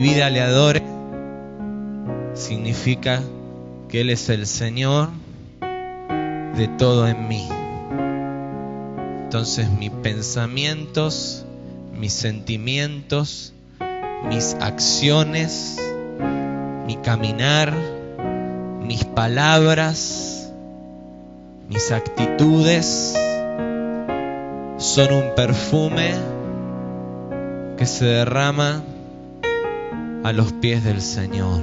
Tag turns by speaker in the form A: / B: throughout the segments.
A: vida le adore, significa que Él es el Señor de todo en mí. Entonces mis pensamientos, mis sentimientos, mis acciones, mi caminar, mis palabras, mis actitudes son un perfume que se derrama a los pies del Señor.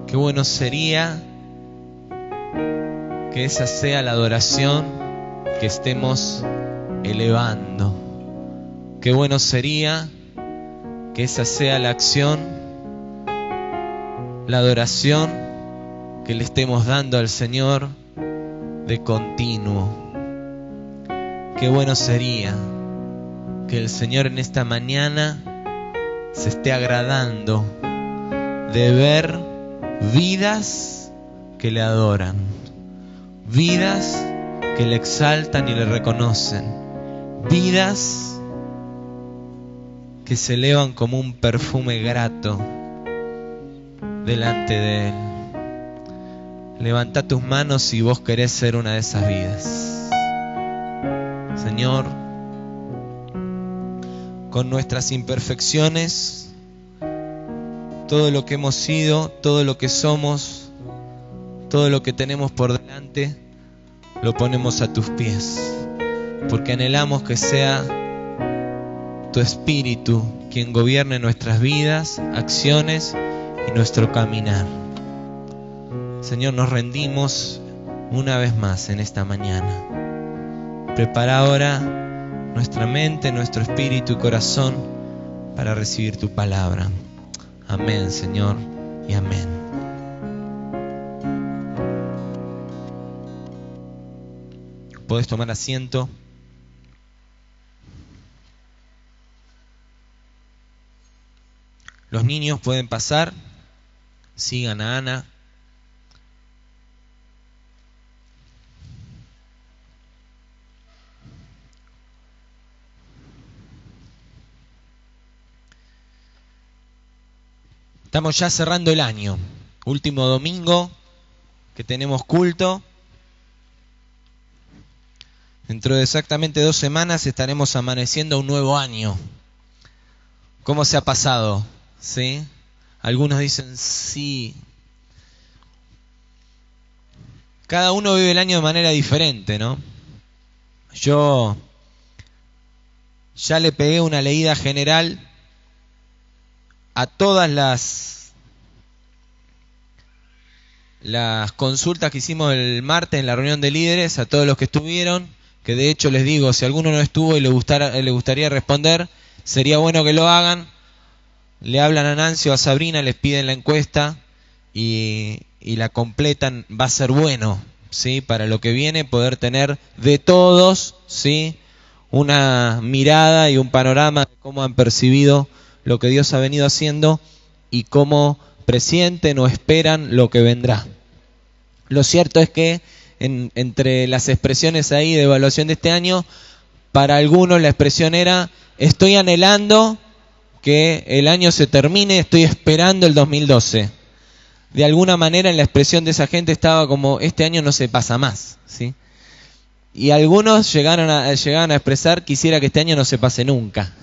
A: Qué bueno sería que esa sea la adoración que estemos elevando. Qué bueno sería que esa sea la acción, la adoración que le estemos dando al Señor de continuo. Qué bueno sería que el Señor en esta mañana se esté agradando de ver vidas que le adoran, vidas que le exaltan y le reconocen, vidas que se elevan como un perfume grato delante de Él. Levanta tus manos si vos querés ser una de esas vidas. Señor, con nuestras imperfecciones, todo lo que hemos sido, todo lo que somos, todo lo que tenemos por delante, lo ponemos a tus pies, porque anhelamos que sea tu Espíritu quien gobierne nuestras vidas, acciones y nuestro caminar. Señor, nos rendimos una vez más en esta mañana. Prepara ahora nuestra mente, nuestro espíritu y corazón para recibir tu palabra. Amén, Señor, y amén. Podés tomar asiento. Los niños pueden pasar. Sigan a Ana. Estamos ya cerrando el año. Último domingo que tenemos culto. Dentro de exactamente 2 semanas estaremos amaneciendo un nuevo año. ¿Cómo se ha pasado? ¿Sí? Algunos dicen sí. Cada uno vive el año de manera diferente, ¿no? Yo ya le pegué una leída general a todas las consultas que hicimos el martes en la reunión de líderes, a todos los que estuvieron, que de hecho les digo, si alguno no estuvo y le gustaría responder, sería bueno que lo hagan. Le hablan a Nancy o a Sabrina, les piden la encuesta y la completan. Va a ser bueno, ¿sí? Para lo que viene, poder tener de todos, ¿sí? Una mirada y un panorama de cómo han percibido lo que Dios ha venido haciendo y cómo presienten o esperan lo que vendrá. Lo cierto es que entre las expresiones ahí de evaluación de este año, para algunos la expresión era: estoy anhelando que el año se termine, estoy esperando el 2012. De alguna manera en la expresión de esa gente estaba como: este año no se pasa más, ¿sí? Y algunos llegaron a expresar: quisiera que este año no se pase nunca.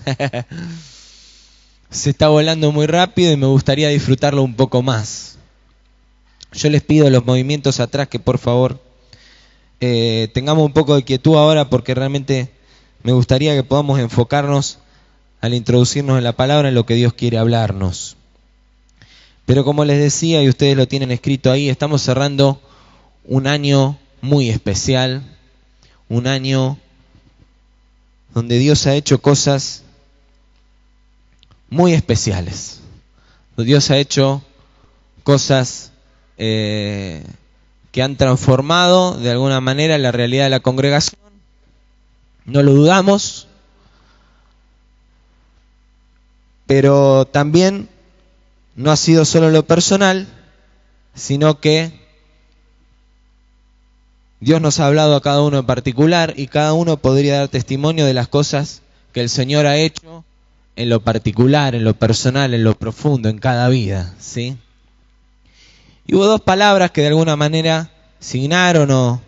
A: Se está volando muy rápido y me gustaría disfrutarlo un poco más. Yo les pido a los movimientos atrás que por favor tengamos un poco de quietud ahora, porque realmente me gustaría que podamos enfocarnos al introducirnos en la palabra, en lo que Dios quiere hablarnos. Pero como les decía, y ustedes lo tienen escrito ahí, estamos cerrando un año muy especial, un año donde Dios ha hecho cosas muy especiales. Dios ha hecho cosas que han transformado de alguna manera la realidad de la congregación. No lo dudamos, pero también no ha sido solo lo personal, sino que Dios nos ha hablado a cada uno en particular y cada uno podría dar testimonio de las cosas que el Señor ha hecho en lo particular, en lo personal, en lo profundo, en cada vida, ¿sí? Y hubo dos palabras que de alguna manera signaron o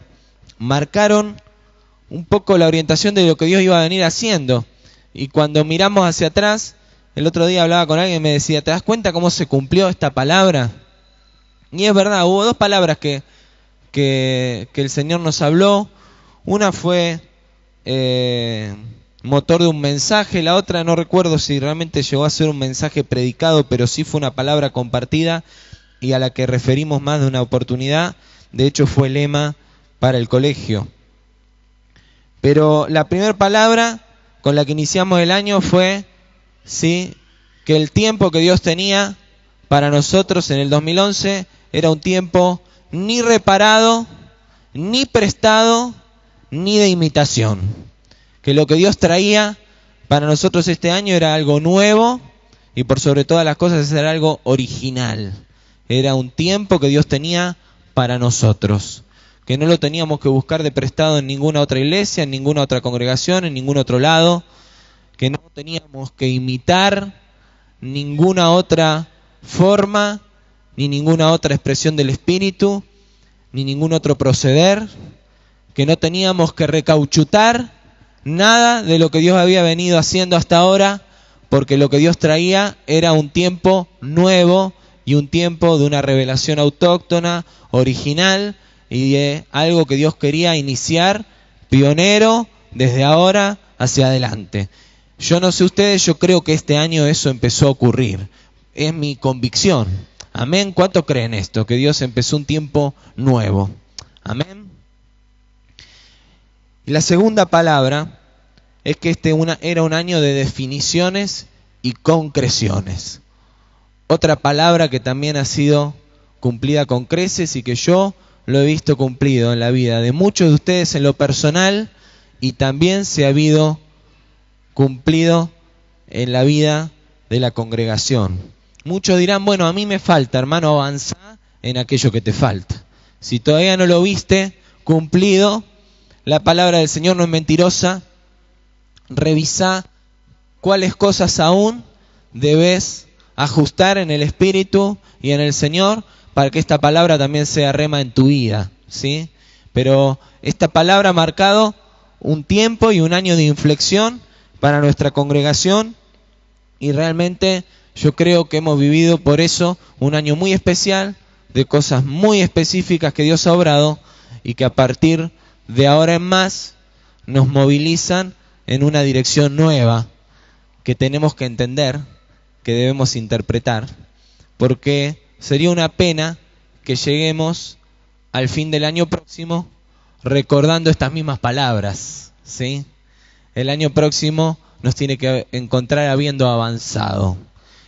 A: marcaron un poco la orientación de lo que Dios iba a venir haciendo. Y cuando miramos hacia atrás, el otro día hablaba con alguien y me decía, ¿te das cuenta cómo se cumplió esta palabra? Y es verdad, hubo dos palabras que el Señor nos habló. Una fue motor de un mensaje, la otra no recuerdo si realmente llegó a ser un mensaje predicado, pero sí fue una palabra compartida y a la que referimos más de una oportunidad. De hecho fue lema para el colegio. Pero la primera palabra con la que iniciamos el año fue, sí, que el tiempo que Dios tenía para nosotros en el 2011 era un tiempo ni reparado, ni prestado, ni de imitación. Que lo que Dios traía para nosotros este año era algo nuevo y por sobre todas las cosas era algo original. Era un tiempo que Dios tenía para nosotros, que no lo teníamos que buscar de prestado en ninguna otra iglesia, en ninguna otra congregación, en ningún otro lado, que no teníamos que imitar ninguna otra forma, ni ninguna otra expresión del Espíritu, ni ningún otro proceder, que no teníamos que recauchutar nada de lo que Dios había venido haciendo hasta ahora, porque lo que Dios traía era un tiempo nuevo y un tiempo de una revelación autóctona, original, y de algo que Dios quería iniciar, pionero, desde ahora hacia adelante. Yo no sé ustedes, yo creo que este año eso empezó a ocurrir. Es mi convicción. Amén. ¿Cuánto creen esto? Que Dios empezó un tiempo nuevo. Amén. Y la segunda palabra es que era un año de definiciones y concreciones. Otra palabra que también ha sido cumplida con creces y que yo lo he visto cumplido en la vida de muchos de ustedes en lo personal y también se ha habido cumplido en la vida de la congregación. Muchos dirán, bueno, a mí me falta, hermano, avanzar en aquello que te falta. Si todavía no lo viste cumplido, la palabra del Señor no es mentirosa. Revisá cuáles cosas aún debes ajustar en el Espíritu y en el Señor para que esta palabra también sea rema en tu vida, ¿sí? Pero esta palabra ha marcado un tiempo y un año de inflexión para nuestra congregación y realmente yo creo que hemos vivido por eso un año muy especial, de cosas muy específicas que Dios ha obrado y que a partir de ahora en más nos movilizan en una dirección nueva que tenemos que entender, que debemos interpretar, porque sería una pena que lleguemos al fin del año próximo recordando estas mismas palabras, ¿sí? El año próximo nos tiene que encontrar habiendo avanzado.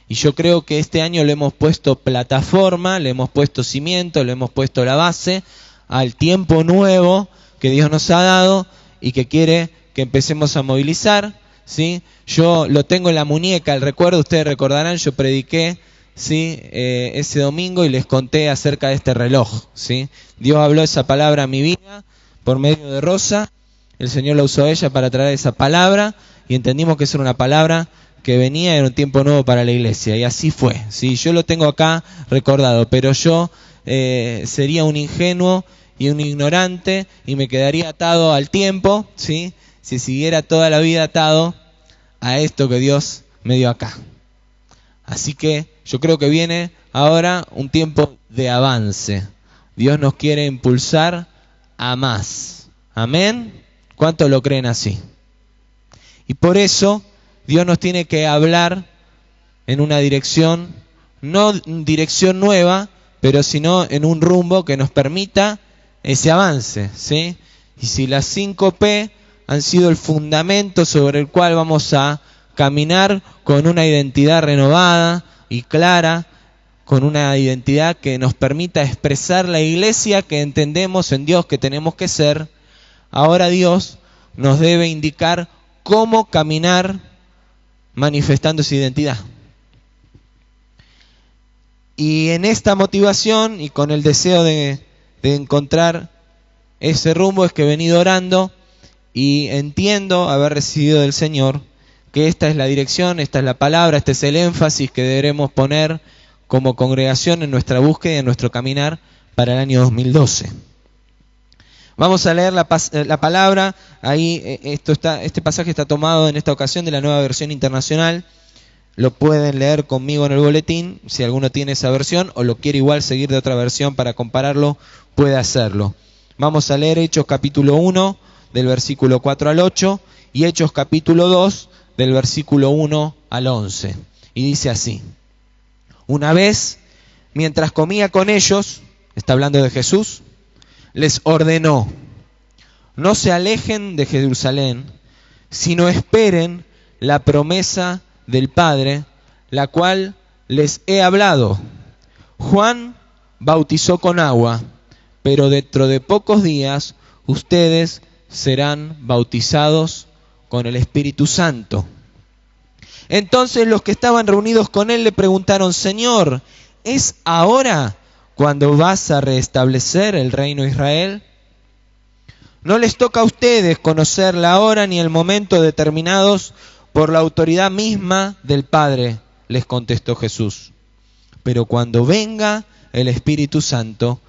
A: Y yo creo que este año le hemos puesto plataforma, le hemos puesto cimiento, le hemos puesto la base al tiempo nuevo que Dios nos ha dado y que quiere que empecemos a movilizar, ¿sí? Yo lo tengo en la muñeca, el recuerdo, ustedes recordarán, yo prediqué, ¿sí? Ese domingo y les conté acerca de este reloj, ¿sí? Dios habló esa palabra a mi vida por medio de Rosa, el Señor la usó a ella para traer esa palabra y entendimos que esa era una palabra que venía en un tiempo nuevo para la iglesia y así fue, ¿sí? Yo lo tengo acá recordado, pero yo sería un ingenuo y un ignorante y me quedaría atado al tiempo, ¿sí? Si siguiera toda la vida atado a esto que Dios me dio acá. Así que yo creo que viene ahora un tiempo de avance. Dios nos quiere impulsar a más. Amén. ¿Cuántos lo creen así? Y por eso Dios nos tiene que hablar en una dirección, no dirección nueva, pero sino en un rumbo que nos permita ese avance, ¿sí? Y si las 5P han sido el fundamento sobre el cual vamos a caminar con una identidad renovada y clara, con una identidad que nos permita expresar la iglesia que entendemos en Dios que tenemos que ser, ahora Dios nos debe indicar cómo caminar manifestando esa identidad. Y en esta motivación y con el deseo de encontrar ese rumbo es que he venido orando y entiendo haber recibido del Señor que esta es la dirección, esta es la palabra, este es el énfasis que deberemos poner como congregación en nuestra búsqueda y en nuestro caminar para el año 2012. Vamos a leer la palabra. Ahí este pasaje está tomado en esta ocasión de la Nueva Versión Internacional. Lo pueden leer conmigo en el boletín, si alguno tiene esa versión o lo quiere igual seguir de otra versión para compararlo, puede hacerlo. Vamos a leer Hechos capítulo 1 del versículo 4 al 8 y Hechos capítulo 2 del versículo 1 al 11. Y dice así: Una vez, mientras comía con ellos, está hablando de Jesús, les ordenó: no se alejen de Jerusalén, sino esperen la promesa del Padre, la cual les he hablado. Juan bautizó con agua, pero dentro de pocos días ustedes serán bautizados con el Espíritu Santo. Entonces los que estaban reunidos con él le preguntaron: Señor, ¿es ahora cuando vas a restablecer el reino de Israel? No les toca a ustedes conocer la hora ni el momento determinados por la autoridad misma del Padre, les contestó Jesús. Pero cuando venga el Espíritu Santo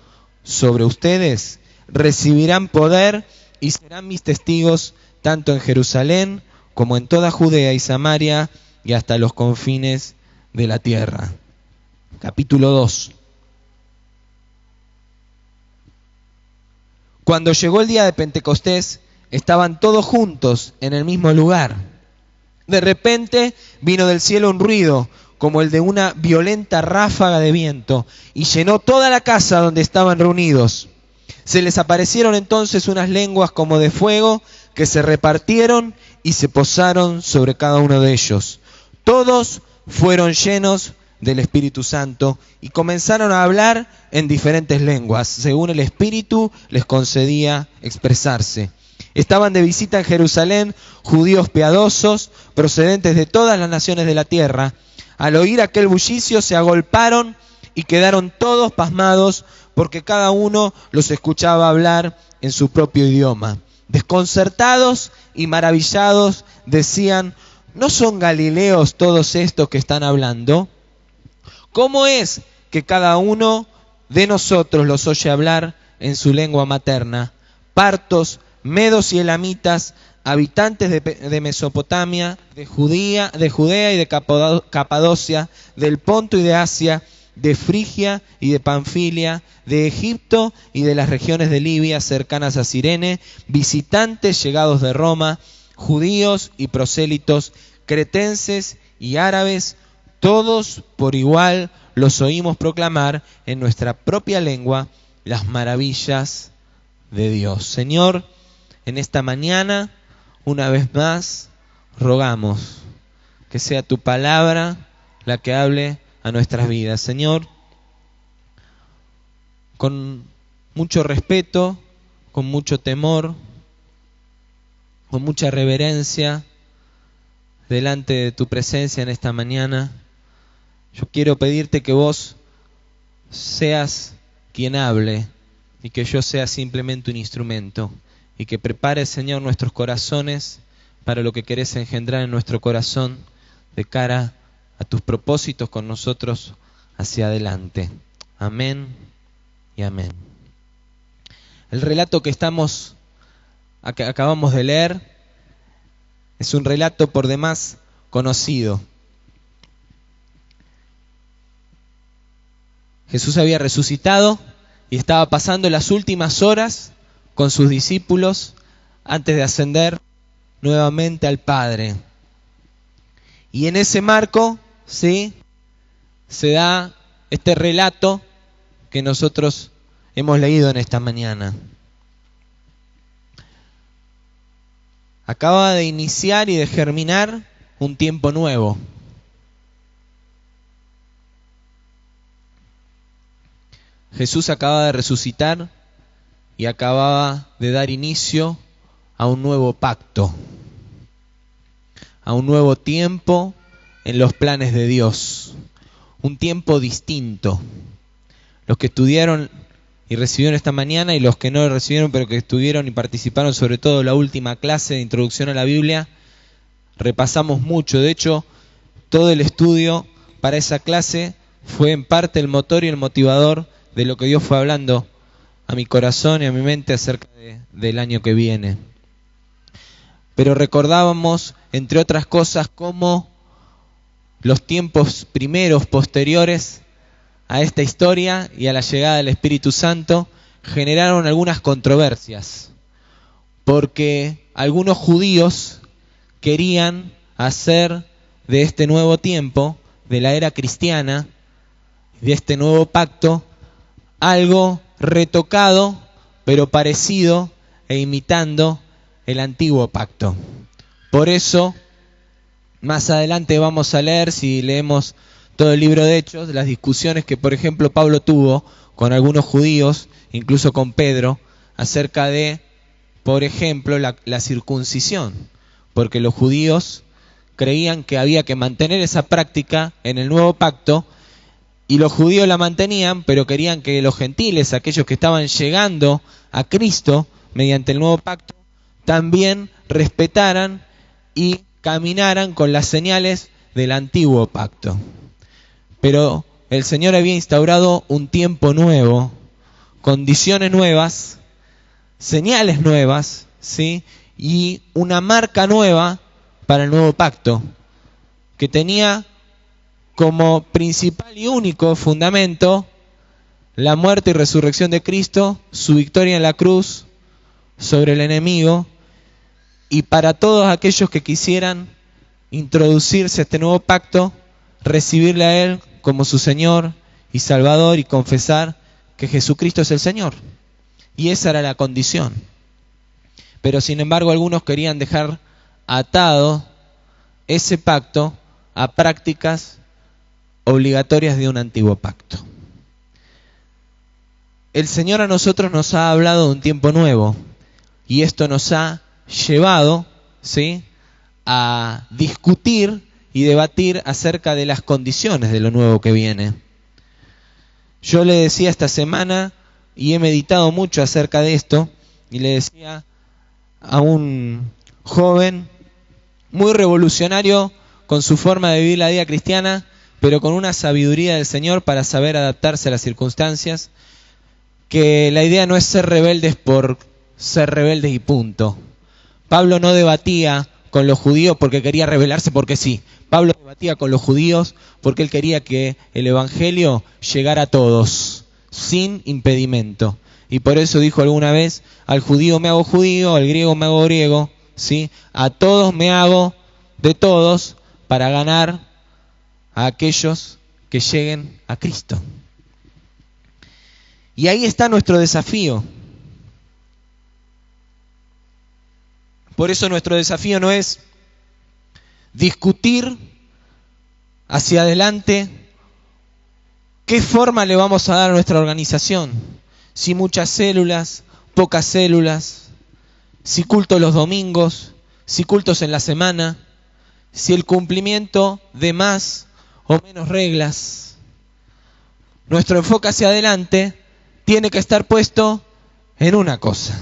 A: sobre ustedes, recibirán poder y serán mis testigos tanto en Jerusalén como en toda Judea y Samaria y hasta los confines de la tierra. Capítulo 2. Cuando llegó el día de Pentecostés, estaban todos juntos en el mismo lugar. De repente vino del cielo un ruido, como el de una violenta ráfaga de viento, y llenó toda la casa donde estaban reunidos. Se les aparecieron entonces unas lenguas como de fuego, que se repartieron y se posaron sobre cada uno de ellos. Todos fueron llenos del Espíritu Santo y comenzaron a hablar en diferentes lenguas, según el Espíritu les concedía expresarse. Estaban de visita en Jerusalén judíos piadosos, procedentes de todas las naciones de la tierra. Al oír aquel bullicio se agolparon y quedaron todos pasmados, porque cada uno los escuchaba hablar en su propio idioma. Desconcertados y maravillados decían: ¿no son galileos todos estos que están hablando? ¿Cómo es que cada uno de nosotros los oye hablar en su lengua materna? Partos, medos y elamitas, habitantes de Mesopotamia, de Judea y de Capadocia, del Ponto y de Asia, de Frigia y de Panfilia, de Egipto y de las regiones de Libia cercanas a Cirene, visitantes llegados de Roma, judíos y prosélitos, cretenses y árabes, todos por igual los oímos proclamar en nuestra propia lengua las maravillas de Dios. Señor, en esta mañana, una vez más, rogamos que sea tu palabra la que hable a nuestras vidas. Señor, con mucho respeto, con mucho temor, con mucha reverencia, delante de tu presencia en esta mañana, yo quiero pedirte que vos seas quien hable y que yo sea simplemente un instrumento. Y que prepares, Señor, nuestros corazones para lo que querés engendrar en nuestro corazón de cara a tus propósitos con nosotros hacia adelante. Amén y amén. El relato que acabamos de leer es un relato por demás conocido. Jesús había resucitado y estaba pasando las últimas horas con sus discípulos antes de ascender nuevamente al Padre. Y en ese marco, ¿sí?, se da este relato que nosotros hemos leído en esta mañana. Acaba de iniciar y de germinar un tiempo nuevo. Jesús acaba de resucitar y acababa de dar inicio a un nuevo pacto, a un nuevo tiempo en los planes de Dios, un tiempo distinto. Los que estudiaron y recibieron esta mañana y los que no recibieron pero que estuvieron y participaron, sobre todo la última clase de introducción a la Biblia, repasamos mucho. De hecho, todo el estudio para esa clase fue en parte el motor y el motivador de lo que Dios fue hablando a mi corazón y a mi mente acerca del año que viene. Pero recordábamos, entre otras cosas, cómo los tiempos primeros, posteriores a esta historia y a la llegada del Espíritu Santo, generaron algunas controversias, porque algunos judíos querían hacer de este nuevo tiempo, de la era cristiana, de este nuevo pacto, algo retocado, pero parecido e imitando el antiguo pacto. Por eso, más adelante vamos a leer, si leemos todo el libro de Hechos, las discusiones que, por ejemplo, Pablo tuvo con algunos judíos, incluso con Pedro, acerca de, por ejemplo, la circuncisión, porque los judíos creían que había que mantener esa práctica en el nuevo pacto, y los judíos la mantenían, pero querían que los gentiles, aquellos que estaban llegando a Cristo mediante el nuevo pacto, también respetaran y caminaran con las señales del antiguo pacto. Pero el Señor había instaurado un tiempo nuevo, condiciones nuevas, señales nuevas, ¿sí? Y una marca nueva para el nuevo pacto, que tenía como principal y único fundamento la muerte y resurrección de Cristo, su victoria en la cruz sobre el enemigo, y para todos aquellos que quisieran introducirse a este nuevo pacto, recibirle a Él como su Señor y Salvador y confesar que Jesucristo es el Señor. Y esa era la condición. Pero sin embargo algunos querían dejar atado ese pacto a prácticas obligatorias de un antiguo pacto. El Señor a nosotros nos ha hablado de un tiempo nuevo, y esto nos ha llevado, ¿sí?, a discutir y debatir acerca de las condiciones de lo nuevo que viene. Yo le decía esta semana, y he meditado mucho acerca de esto, y le decía a un joven muy revolucionario con su forma de vivir la vida cristiana, pero con una sabiduría del Señor para saber adaptarse a las circunstancias, que la idea no es ser rebeldes por ser rebeldes y punto. Pablo no debatía con los judíos porque quería rebelarse porque sí. Pablo debatía con los judíos porque él quería que el evangelio llegara a todos, sin impedimento. Y por eso dijo alguna vez, al judío me hago judío, al griego me hago griego, ¿sí? A todos me hago de todos para ganar a aquellos que lleguen a Cristo. Y ahí está nuestro desafío. Por eso nuestro desafío no es discutir hacia adelante qué forma le vamos a dar a nuestra organización. Si muchas células, pocas células, si cultos los domingos, si cultos en la semana, si el cumplimiento de más o menos reglas. Nuestro enfoque hacia adelante tiene que estar puesto en una cosa,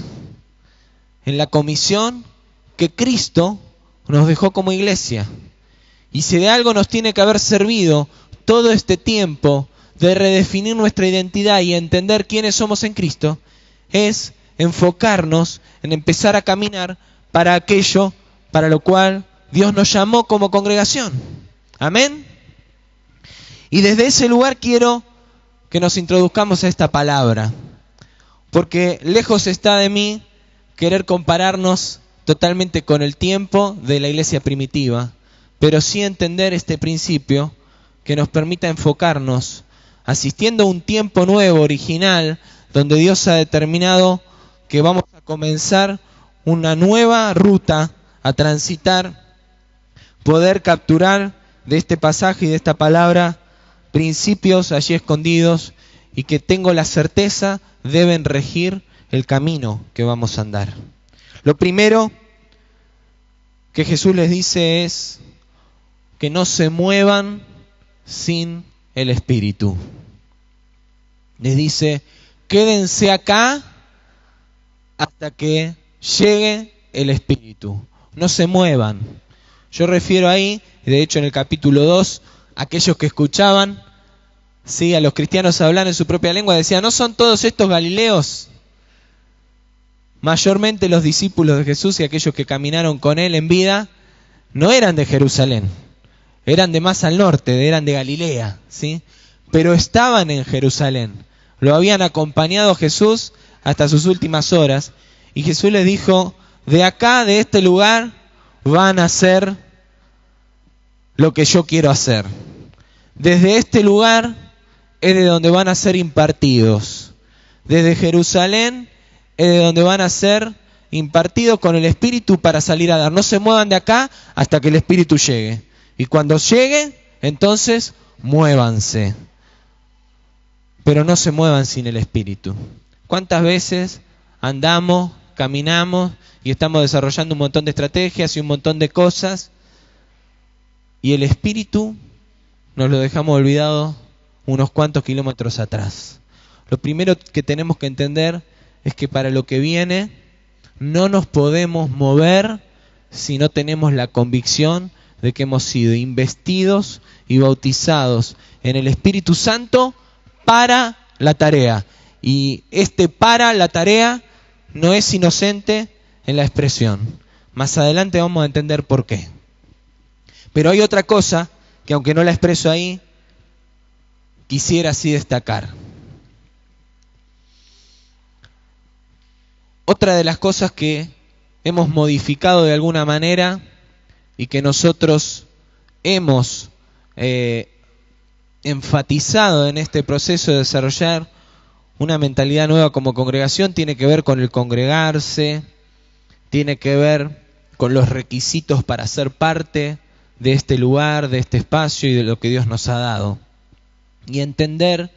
A: en la comisión que Cristo nos dejó como iglesia. Y si de algo nos tiene que haber servido todo este tiempo de redefinir nuestra identidad y entender quiénes somos en Cristo, es enfocarnos en empezar a caminar para aquello para lo cual Dios nos llamó como congregación. Amén. Y desde ese lugar quiero que nos introduzcamos a esta palabra, porque lejos está de mí querer compararnos totalmente con el tiempo de la iglesia primitiva, pero sí entender este principio que nos permita enfocarnos, asistiendo a un tiempo nuevo, original, donde Dios ha determinado que vamos a comenzar una nueva ruta a transitar, poder capturar de este pasaje y de esta palabra principios allí escondidos y que tengo la certeza deben regir el camino que vamos a andar. Lo primero que Jesús les dice es que no se muevan sin el Espíritu. Les dice, quédense acá hasta que llegue el Espíritu. No se muevan, Yo refiero ahí, de hecho en el capítulo 2, aquellos que escuchaban, sí, a los cristianos hablar en su propia lengua, decían, ¿no son todos estos galileos? Mayormente los discípulos de Jesús y aquellos que caminaron con él en vida, no eran de Jerusalén, eran de más al norte, eran de Galilea, ¿sí? Pero estaban en Jerusalén, lo habían acompañado a Jesús hasta sus últimas horas, y Jesús les dijo, de acá, de este lugar, van a hacer lo que yo quiero hacer. Desde este lugar es de donde van a ser impartidos. Desde Jerusalén es de donde van a ser impartidos con el Espíritu para salir a dar. No se muevan de acá hasta que el Espíritu llegue. Y cuando llegue, entonces muévanse. Pero no se muevan sin el Espíritu. ¿Cuántas veces andamos, caminamos y estamos desarrollando un montón de estrategias y un montón de cosas, y el Espíritu nos lo dejamos olvidado unos cuantos kilómetros atrás? Lo primero que tenemos que entender es que para lo que viene no nos podemos mover si no tenemos la convicción de que hemos sido investidos y bautizados en el Espíritu Santo para la tarea. Y para la tarea no es inocente en la expresión. Más adelante vamos a entender por qué. Pero hay otra cosa que, aunque no la expreso ahí, quisiera así destacar. Otra de las cosas que hemos modificado de alguna manera y que nosotros hemos enfatizado en este proceso de desarrollar una mentalidad nueva como congregación tiene que ver con el congregarse, tiene que ver con los requisitos para ser parte de este lugar, de este espacio y de lo que Dios nos ha dado. Y entender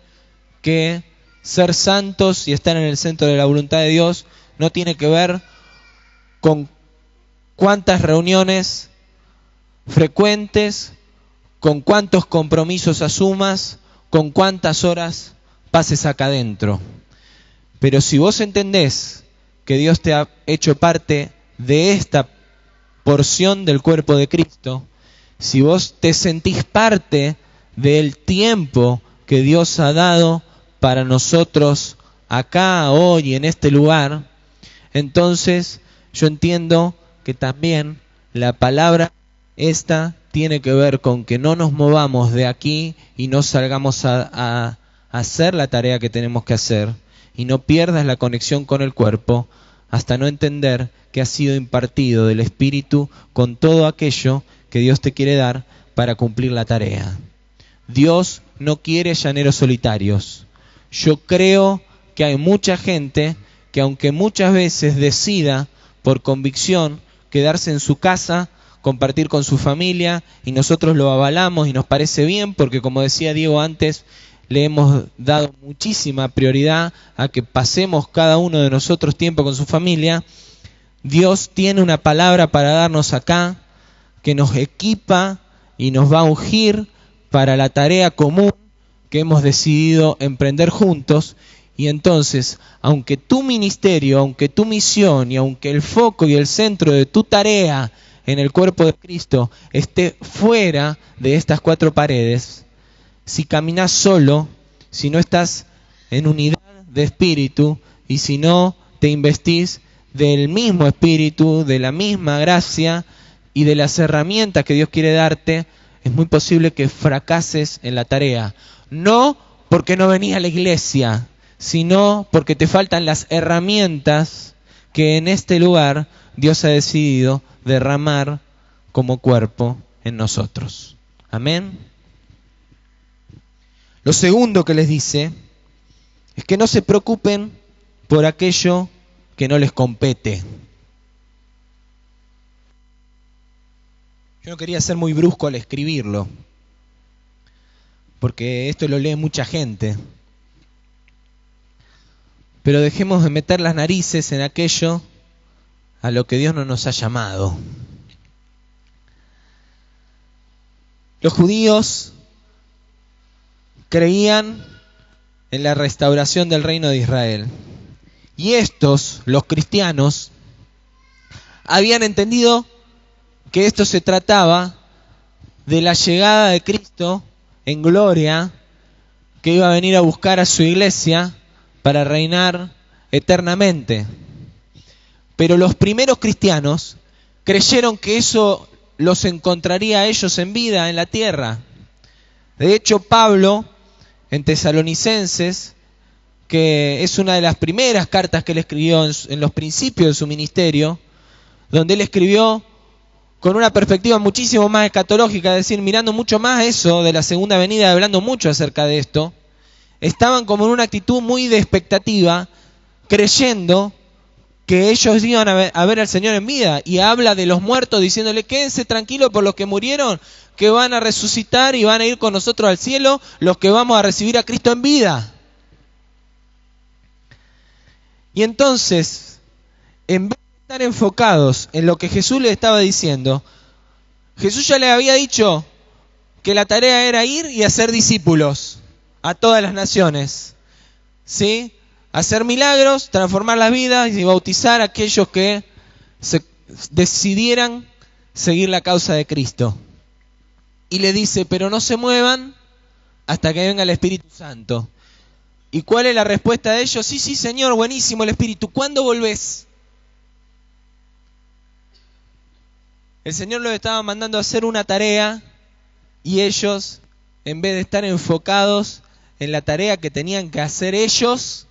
A: que ser santos y estar en el centro de la voluntad de Dios no tiene que ver con cuántas reuniones frecuentes, con cuántos compromisos asumas, con cuántas horas pases acá adentro. Pero si vos entendés que Dios te ha hecho parte de esta porción del cuerpo de Cristo, si vos te sentís parte del tiempo que Dios ha dado para nosotros acá, hoy, en este lugar, entonces yo entiendo que también la palabra esta tiene que ver con que no nos movamos de aquí y no salgamos a hacer la tarea que tenemos que hacer, y no pierdas la conexión con el cuerpo hasta no entender que has sido impartido del Espíritu con todo aquello que Dios te quiere dar para cumplir la tarea. Dios no quiere llaneros solitarios. Yo creo que hay mucha gente que, aunque muchas veces decida por convicción quedarse en su casa, compartir con su familia, y nosotros lo avalamos y nos parece bien porque, como decía Diego antes, le hemos dado muchísima prioridad a que pasemos cada uno de nosotros tiempo con su familia. Dios tiene una palabra para darnos acá que nos equipa y nos va a ungir para la tarea común que hemos decidido emprender juntos. Y entonces, aunque tu ministerio, aunque tu misión y aunque el foco y el centro de tu tarea en el cuerpo de Cristo esté fuera de estas cuatro paredes, si caminas solo, si no estás en unidad de espíritu y si no te investís del mismo espíritu, de la misma gracia y de las herramientas que Dios quiere darte, es muy posible que fracases en la tarea. No porque no venís a la iglesia, sino porque te faltan las herramientas que en este lugar Dios ha decidido derramar como cuerpo en nosotros. Amén. Lo segundo que les dice es que no se preocupen por aquello que no les compete. Yo no quería ser muy brusco al escribirlo, porque esto lo lee mucha gente. Pero dejemos de meter las narices en aquello a lo que Dios no nos ha llamado. Los judíos creían en la restauración del reino de Israel. Y estos, los cristianos, habían entendido que esto se trataba de la llegada de Cristo en gloria, que iba a venir a buscar a su iglesia para reinar eternamente. Pero los primeros cristianos creyeron que eso los encontraría a ellos en vida en la tierra. De hecho, Pablo, en Tesalonicenses, que es una de las primeras cartas que él escribió en los principios de su ministerio, donde él escribió con una perspectiva muchísimo más escatológica, es decir, mirando mucho más eso de la segunda venida, hablando mucho acerca de esto, estaban como en una actitud muy de expectativa, creyendo que ellos iban a ver al Señor en vida, y habla de los muertos diciéndole: quédense tranquilos por los que murieron, que van a resucitar y van a ir con nosotros al cielo, los que vamos a recibir a Cristo en vida. Y entonces, en vez de estar enfocados en lo que Jesús les estaba diciendo, Jesús ya les había dicho que la tarea era ir y hacer discípulos a todas las naciones, ¿sí? Hacer milagros, transformar las vidas y bautizar a aquellos que se decidieran seguir la causa de Cristo. Y le dice: pero no se muevan hasta que venga el Espíritu Santo. ¿Y cuál es la respuesta de ellos? Sí, Señor, buenísimo el Espíritu. ¿Cuándo volvés? El Señor los estaba mandando a hacer una tarea y ellos, en vez de estar enfocados en la tarea que tenían que hacer ellos,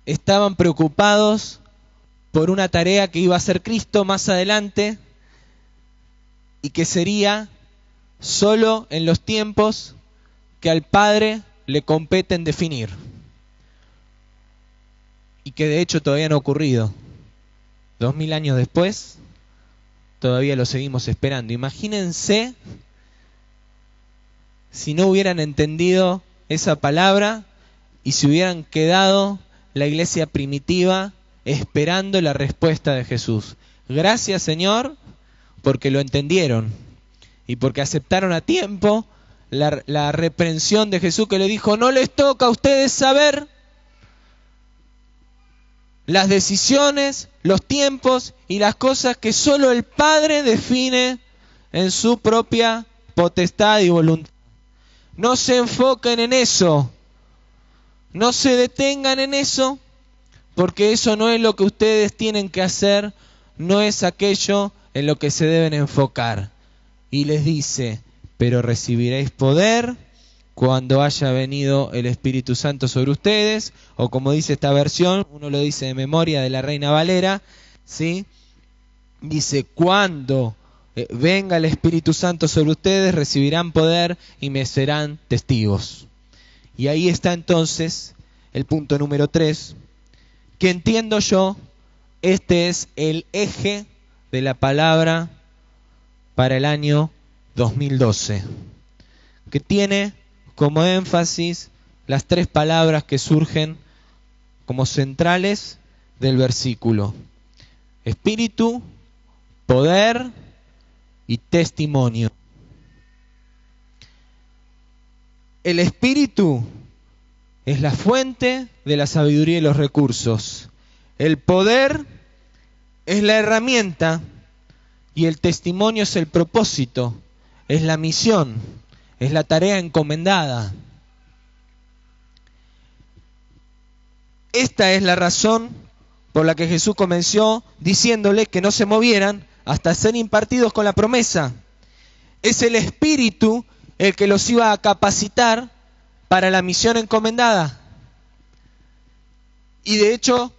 A: estaban preocupados por una tarea que iba a hacer Cristo más adelante y que sería solo en los tiempos que al Padre le competen definir, y que de hecho todavía no ha ocurrido. 2000 años después todavía lo seguimos esperando. Imagínense si no hubieran entendido esa palabra y se hubieran quedado la iglesia primitiva esperando la respuesta de Jesús. Gracias, Señor, porque lo entendieron y porque aceptaron a tiempo la reprensión de Jesús, que le dijo: no les toca a ustedes saber las decisiones, los tiempos y las cosas que solo el Padre define en su propia potestad y voluntad. No se enfoquen en eso, no se detengan en eso, porque eso no es lo que ustedes tienen que hacer, no es aquello en lo que se deben enfocar. Y les dice: pero recibiréis poder cuando haya venido el Espíritu Santo sobre ustedes, o como dice esta versión, uno lo dice de memoria, de la Reina Valera, ¿sí? Dice: cuando venga el Espíritu Santo sobre ustedes, recibirán poder y me serán testigos. Y ahí está entonces el punto número 3, que entiendo yo, este es el eje de la palabra para el año 2012, que tiene como énfasis las 3 palabras que surgen como centrales del versículo: espíritu, poder y testimonio. El espíritu es la fuente de la sabiduría y los recursos. El poder es la herramienta y el testimonio es el propósito, es la misión, es la tarea encomendada. Esta es la razón por la que Jesús comenzó diciéndole que no se movieran hasta ser impartidos con la promesa. Es el Espíritu el que los iba a capacitar para la misión encomendada. Y de hecho,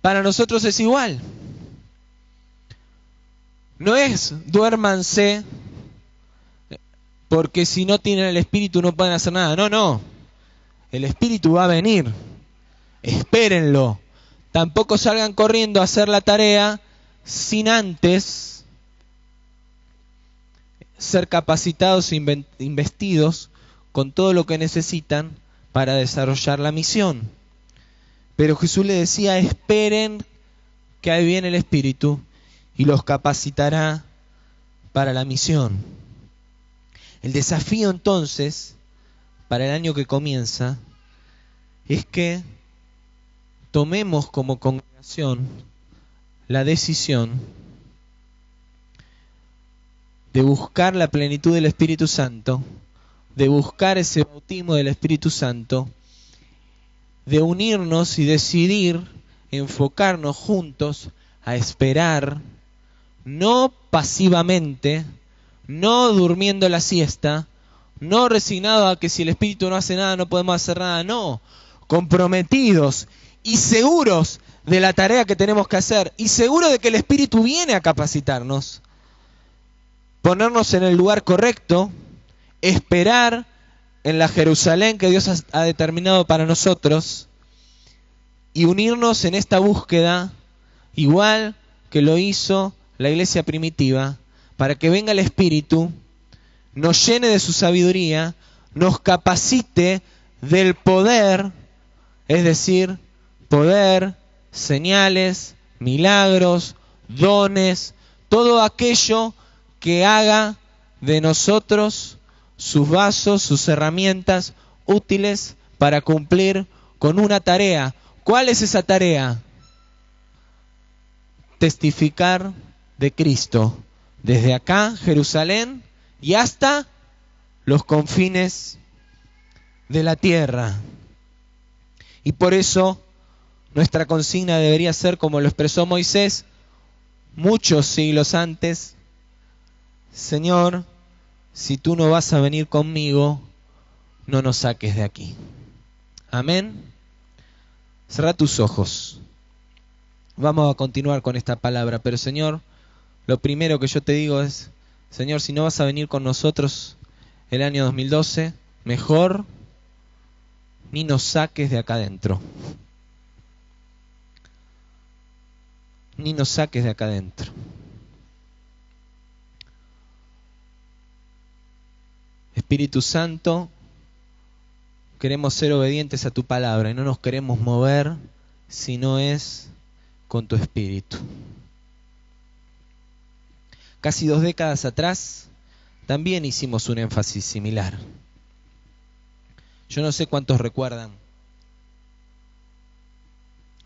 A: para nosotros es igual. No es duérmanse, porque si no tienen el Espíritu no pueden hacer nada. No. El Espíritu va a venir. Espérenlo. Tampoco salgan corriendo a hacer la tarea sin antes ser capacitados e investidos con todo lo que necesitan para desarrollar la misión. Pero Jesús le decía: esperen que ahí viene el Espíritu y los capacitará para la misión. El desafío entonces, para el año que comienza, es que tomemos como congregación la decisión de buscar la plenitud del Espíritu Santo, de buscar ese bautismo del Espíritu Santo, de unirnos y decidir enfocarnos juntos a esperar, no pasivamente, no durmiendo la siesta, no resignado a que si el Espíritu no hace nada no podemos hacer nada, no, comprometidos y seguros de la tarea que tenemos que hacer y seguros de que el Espíritu viene a capacitarnos, ponernos en el lugar correcto, esperar en la Jerusalén que Dios ha determinado para nosotros y unirnos en esta búsqueda igual que lo hizo la iglesia primitiva, para que venga el Espíritu, nos llene de su sabiduría, nos capacite del poder, es decir, poder, señales, milagros, dones, todo aquello que haga de nosotros sus vasos, sus herramientas útiles para cumplir con una tarea. ¿Cuál es esa tarea? Testificar de Cristo, desde acá, Jerusalén, y hasta los confines de la tierra. Y por eso nuestra consigna debería ser, como lo expresó Moisés muchos siglos antes: Señor, si tú no vas a venir conmigo, no nos saques de aquí. Amén. Cerrá tus ojos. Vamos a continuar con esta palabra, pero Señor, lo primero que yo te digo es: Señor, si no vas a venir con nosotros el año 2012, mejor ni nos saques de acá adentro. Ni nos saques de acá adentro. Espíritu Santo, queremos ser obedientes a tu palabra y no nos queremos mover si no es con tu Espíritu. Casi 2 décadas atrás también hicimos un énfasis similar. Yo no sé cuántos recuerdan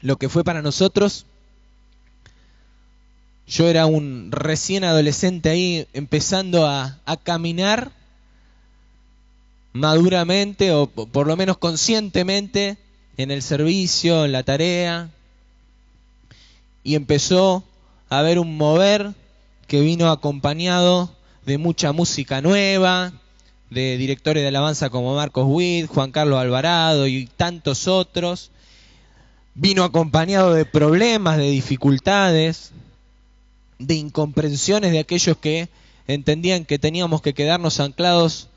A: lo que fue para nosotros. Yo era un recién adolescente ahí, empezando a caminar maduramente, o por lo menos conscientemente, en el servicio, en la tarea. Y empezó a haber un mover que vino acompañado de mucha música nueva, de directores de alabanza como Marcos Witt, Juan Carlos Alvarado y tantos otros. Vino acompañado de problemas, de dificultades, de incomprensiones de aquellos que entendían que teníamos que quedarnos anclados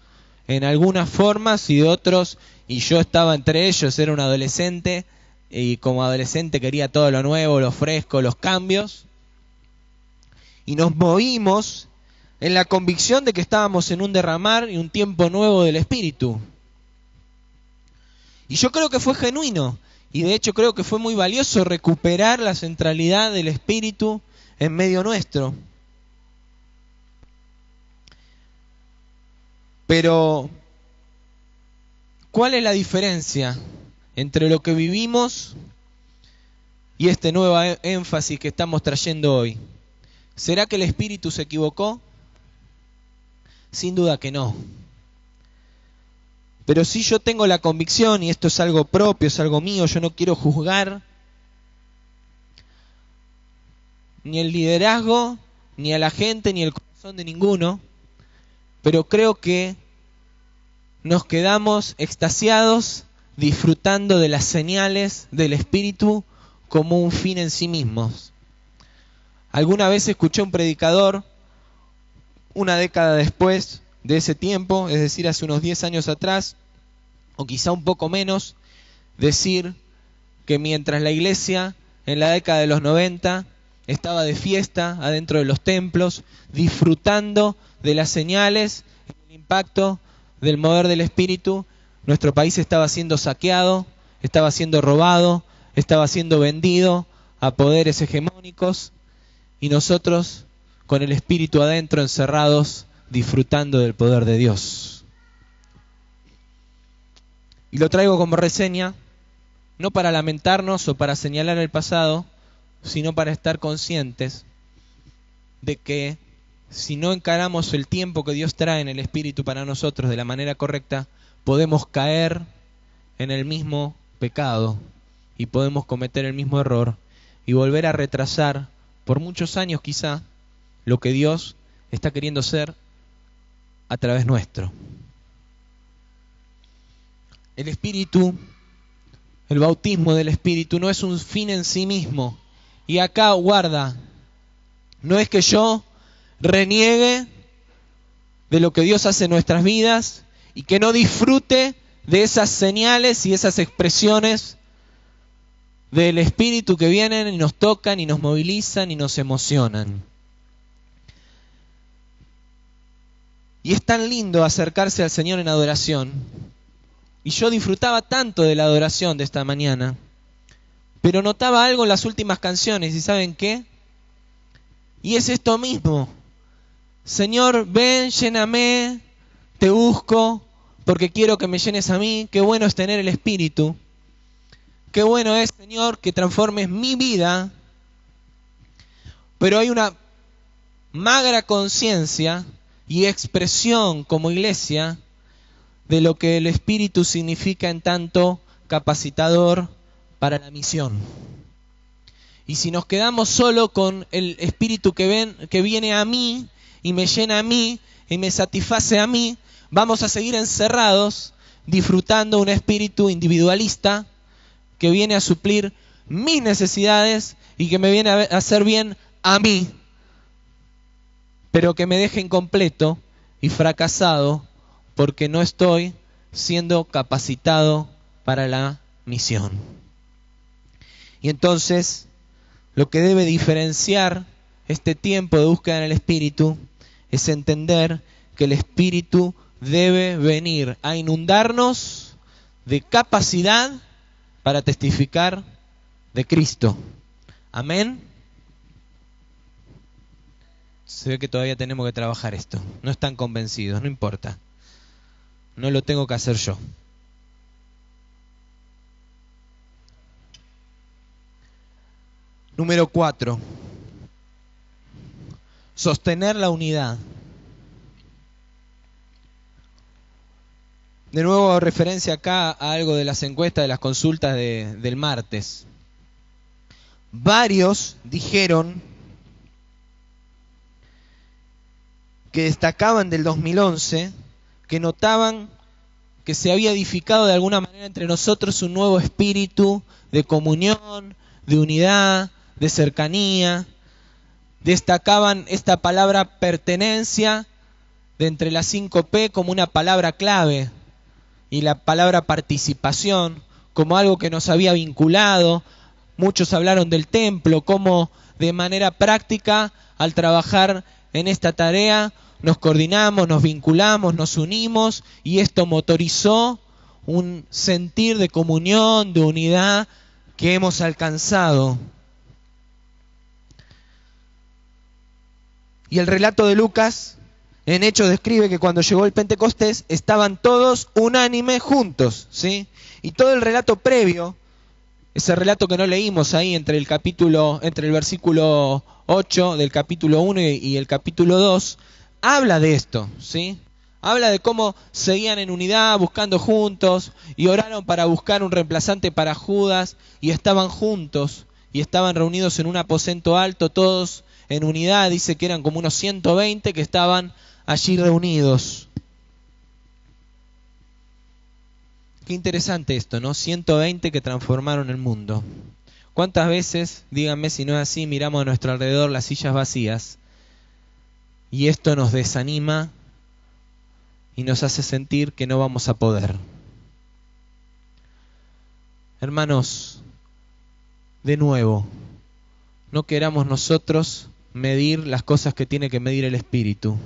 A: en algunas formas, y de otros, y yo estaba entre ellos, era un adolescente, y como adolescente quería todo lo nuevo, lo fresco, los cambios. Y nos movimos en la convicción de que estábamos en un derramar y un tiempo nuevo del Espíritu. Y yo creo que fue genuino, y de hecho creo que fue muy valioso recuperar la centralidad del Espíritu en medio nuestro. Pero, ¿cuál es la diferencia entre lo que vivimos y este nuevo énfasis que estamos trayendo hoy? ¿Será que el Espíritu se equivocó? Sin duda que no. Pero si yo tengo la convicción, y esto es algo propio, es algo mío, yo no quiero juzgar ni el liderazgo, ni a la gente, ni el corazón de ninguno, pero creo que nos quedamos extasiados disfrutando de las señales del Espíritu como un fin en sí mismos. Alguna vez escuché a un predicador, una década después de ese tiempo, es decir, hace unos 10 años atrás, o quizá un poco menos, decir que mientras la iglesia en la década de los 90 estaba de fiesta adentro de los templos, disfrutando de las señales, el impacto del mover del Espíritu, nuestro país estaba siendo saqueado, estaba siendo robado, estaba siendo vendido a poderes hegemónicos, y nosotros con el Espíritu adentro, encerrados, disfrutando del poder de Dios. Y lo traigo como reseña, no para lamentarnos o para señalar el pasado, sino para estar conscientes de que si no encaramos el tiempo que Dios trae en el Espíritu para nosotros de la manera correcta, podemos caer en el mismo pecado y podemos cometer el mismo error y volver a retrasar por muchos años quizá lo que Dios está queriendo hacer a través nuestro. El Espíritu, el bautismo del Espíritu no es un fin en sí mismo. Y acá guarda, no es que yo reniegue de lo que Dios hace en nuestras vidas y que no disfrute de esas señales y esas expresiones del Espíritu que vienen y nos tocan y nos movilizan y nos emocionan. Y es tan lindo acercarse al Señor en adoración. Y yo disfrutaba tanto de la adoración de esta mañana, pero notaba algo en las últimas canciones, ¿y saben qué? Y es esto mismo. Señor, ven, lléname, te busco, porque quiero que me llenes a mí. Qué bueno es tener el Espíritu. Qué bueno es, Señor, que transformes mi vida. Pero hay una magra conciencia y expresión como iglesia de lo que el Espíritu significa en tanto capacitador para la misión. Y si nos quedamos solo con el Espíritu que viene a mí y me llena a mí y me satisface a mí, vamos a seguir encerrados disfrutando un espíritu individualista que viene a suplir mis necesidades y que me viene a hacer bien a mí, pero que me deje incompleto y fracasado porque no estoy siendo capacitado para la misión. Y entonces, lo que debe diferenciar este tiempo de búsqueda en el Espíritu es entender que el Espíritu debe venir a inundarnos de capacidad para testificar de Cristo. Amén. Se ve que todavía tenemos que trabajar esto. No están convencidos, no importa. No lo tengo que hacer yo. Número 4. Sostener la unidad. De nuevo, referencia acá a algo de las encuestas, de las consultas del martes. Varios dijeron que destacaban del 2011, que notaban que se había edificado de alguna manera entre nosotros un nuevo espíritu de comunión, de unidad, de cercanía. Destacaban esta palabra pertenencia de entre las 5P como una palabra clave y la palabra participación como algo que nos había vinculado. Muchos hablaron del templo, como de manera práctica al trabajar en esta tarea nos coordinamos, nos vinculamos, nos unimos y esto motorizó un sentir de comunión, de unidad que hemos alcanzado. Y el relato de Lucas en Hechos describe que cuando llegó el Pentecostés estaban todos unánimes juntos, ¿sí? Y todo el relato previo, ese relato que no leímos ahí entre el versículo 8 del capítulo 1 y el capítulo 2, habla de esto, ¿sí? Habla de cómo seguían en unidad, buscando juntos, y oraron para buscar un reemplazante para Judas, y estaban juntos, y estaban reunidos en un aposento alto, todos en unidad. Dice que eran como unos 120 que estaban allí reunidos. Qué interesante esto, ¿no? 120 que transformaron el mundo. ¿Cuántas veces, díganme si no es así, miramos a nuestro alrededor las sillas vacías y esto nos desanima y nos hace sentir que no vamos a poder? Hermanos, de nuevo, no queramos nosotros medir las cosas que tiene que medir el Espíritu.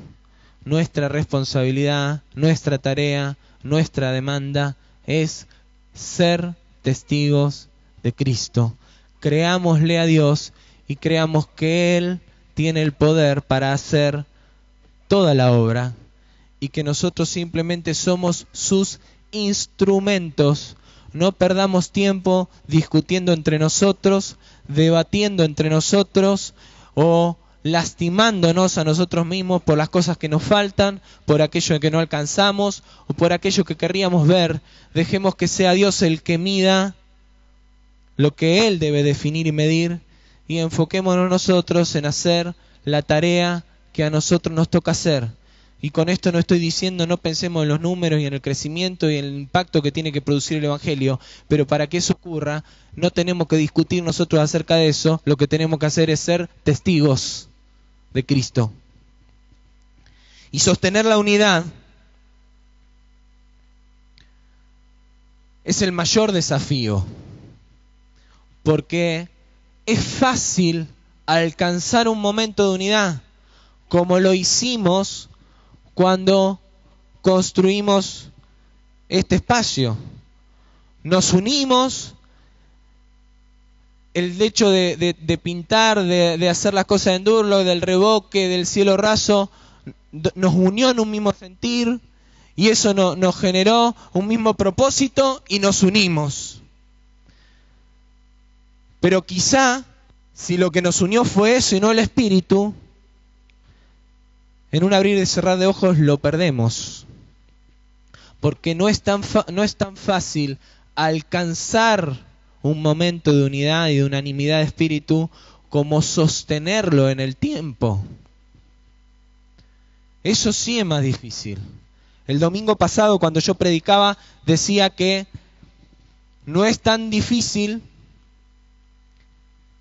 A: Nuestra responsabilidad, nuestra tarea, nuestra demanda es ser testigos de Cristo. Creámosle a Dios y creamos que Él tiene el poder para hacer toda la obra y que nosotros simplemente somos sus instrumentos. No perdamos tiempo discutiendo entre nosotros, debatiendo entre nosotros o lastimándonos a nosotros mismos por las cosas que nos faltan, por aquello que no alcanzamos o por aquello que querríamos ver. Dejemos que sea Dios el que mida lo que Él debe definir y medir, y enfoquémonos nosotros en hacer la tarea que a nosotros nos toca hacer. Y con esto no estoy diciendo no pensemos en los números y en el crecimiento y en el impacto que tiene que producir el Evangelio, pero para que eso ocurra no tenemos que discutir nosotros acerca de eso, lo que tenemos que hacer es ser testigos de Cristo. Y sostener la unidad es el mayor desafío, porque es fácil alcanzar un momento de unidad, como lo hicimos cuando construimos este espacio. Nos unimos, el hecho de pintar, de hacer las cosas en Durlock, del revoque, del cielo raso, nos unió en un mismo sentir, y eso nos generó un mismo propósito y nos unimos. Pero quizá, si lo que nos unió fue eso y no el espíritu, en un abrir y cerrar de ojos lo perdemos. Porque no es tan fácil alcanzar un momento de unidad y de unanimidad de espíritu como sostenerlo en el tiempo. Eso sí es más difícil. El domingo pasado, cuando yo predicaba, decía que no es tan difícil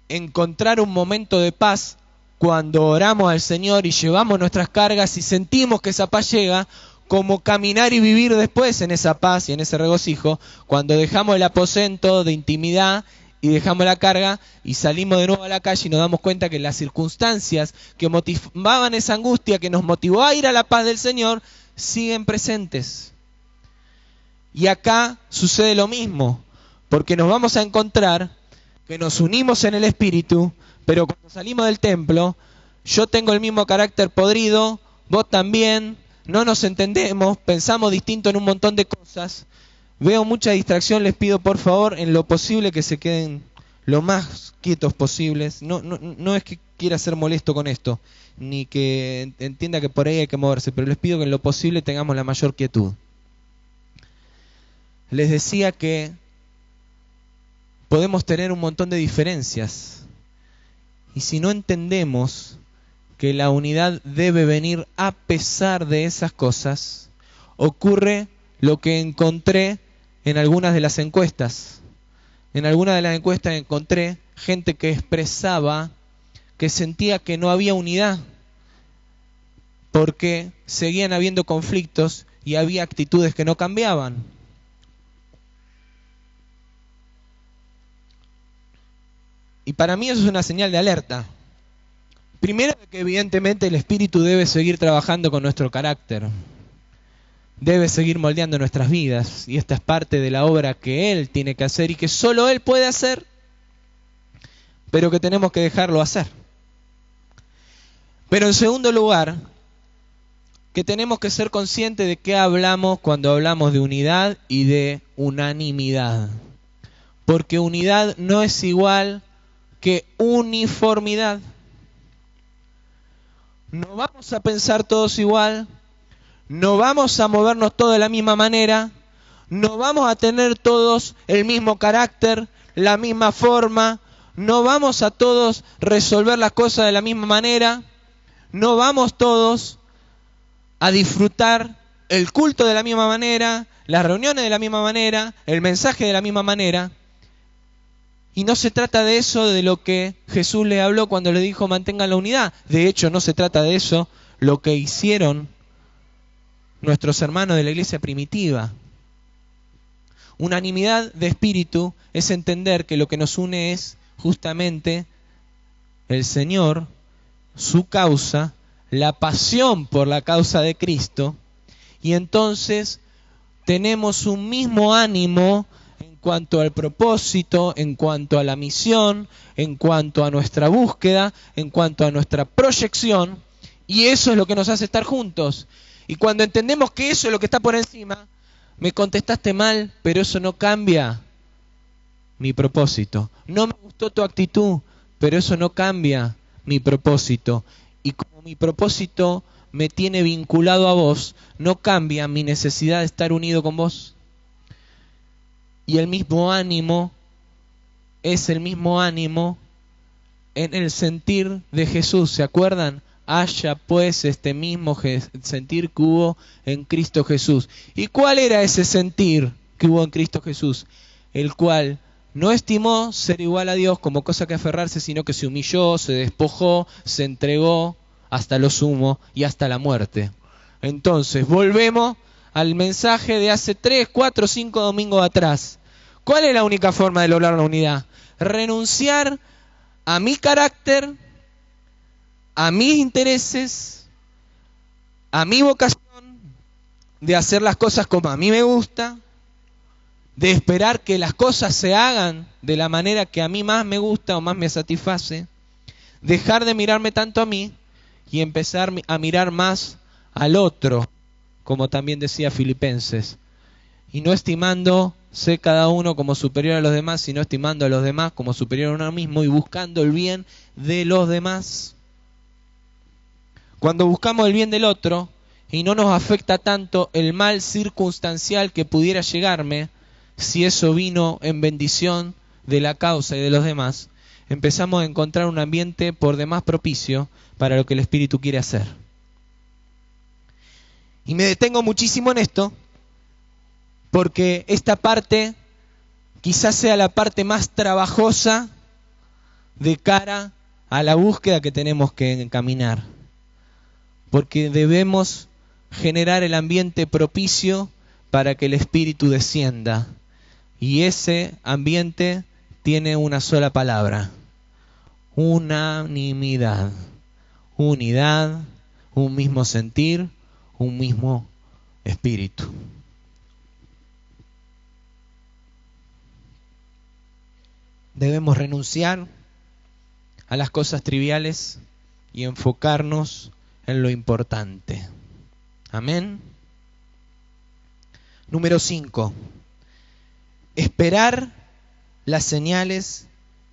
A: encontrar un momento de paz cuando oramos al Señor y llevamos nuestras cargas y sentimos que esa paz llega, como caminar y vivir después en esa paz y en ese regocijo, cuando dejamos el aposento de intimidad y dejamos la carga y salimos de nuevo a la calle y nos damos cuenta que las circunstancias que motivaban esa angustia, que nos motivó a ir a la paz del Señor, siguen presentes. Y acá sucede lo mismo, porque nos vamos a encontrar que nos unimos en el Espíritu, pero cuando salimos del templo, yo tengo el mismo carácter podrido, vos también, no nos entendemos, pensamos distinto en un montón de cosas. Veo mucha distracción, les pido por favor, en lo posible que se queden lo más quietos posibles. No es que quiera ser molesto con esto, ni que entienda que por ahí hay que moverse, pero les pido que en lo posible tengamos la mayor quietud. Les decía que podemos tener un montón de diferencias, y si no entendemos que la unidad debe venir a pesar de esas cosas, ocurre lo que encontré en algunas de las encuestas. En algunas de las encuestas encontré gente que expresaba que sentía que no había unidad, porque seguían habiendo conflictos y había actitudes que no cambiaban. Y para mí eso es una señal de alerta. Primero, que evidentemente el Espíritu debe seguir trabajando con nuestro carácter. Debe seguir moldeando nuestras vidas. Y esta es parte de la obra que Él tiene que hacer y que solo Él puede hacer, pero que tenemos que dejarlo hacer. Pero en segundo lugar, que tenemos que ser conscientes de qué hablamos cuando hablamos de unidad y de unanimidad. Porque unidad no es igual que uniformidad. No vamos a pensar todos igual, no vamos a movernos todos de la misma manera, no vamos a tener todos el mismo carácter, la misma forma, no vamos a todos resolver las cosas de la misma manera, no vamos todos a disfrutar el culto de la misma manera, las reuniones de la misma manera, el mensaje de la misma manera. Y no se trata de eso de lo que Jesús le habló cuando le dijo mantengan la unidad. De hecho, no se trata de eso lo que hicieron nuestros hermanos de la iglesia primitiva. Unanimidad de espíritu es entender que lo que nos une es justamente el Señor, su causa, la pasión por la causa de Cristo, y entonces tenemos un mismo ánimo en cuanto al propósito, en cuanto a la misión, en cuanto a nuestra búsqueda, en cuanto a nuestra proyección, y eso es lo que nos hace estar juntos. Y cuando entendemos que eso es lo que está por encima, me contestaste mal, pero eso no cambia mi propósito. No me gustó tu actitud, pero eso no cambia mi propósito. Y como mi propósito me tiene vinculado a vos, no cambia mi necesidad de estar unido con vos. Y el mismo ánimo es el mismo ánimo en el sentir de Jesús. ¿Se acuerdan? Haya pues este mismo sentir que hubo en Cristo Jesús. ¿Y cuál era ese sentir que hubo en Cristo Jesús? El cual no estimó ser igual a Dios como cosa que aferrarse, sino que se humilló, se despojó, se entregó hasta lo sumo y hasta la muerte. Entonces, volvemos al mensaje de hace 3, 4, 5 domingos atrás. ¿Cuál es la única forma de lograr la unidad? Renunciar a mi carácter, a mis intereses, a mi vocación de hacer las cosas como a mí me gusta, de esperar que las cosas se hagan de la manera que a mí más me gusta o más me satisface, dejar de mirarme tanto a mí y empezar a mirar más al otro, como también decía Filipenses, y no estimándose cada uno como superior a los demás, sino estimando a los demás como superior a uno mismo y buscando el bien de los demás. Cuando buscamos el bien del otro y no nos afecta tanto el mal circunstancial que pudiera llegarme, si eso vino en bendición de la causa y de los demás, empezamos a encontrar un ambiente por demás propicio para lo que el Espíritu quiere hacer. Y me detengo muchísimo en esto, porque esta parte quizás sea la parte más trabajosa de cara a la búsqueda que tenemos que encaminar. Porque debemos generar el ambiente propicio para que el Espíritu descienda. Y ese ambiente tiene una sola palabra: unanimidad. Unidad, un mismo sentir, un mismo espíritu. Debemos renunciar a las cosas triviales y enfocarnos en lo importante. Amén. Número 5. Esperar las señales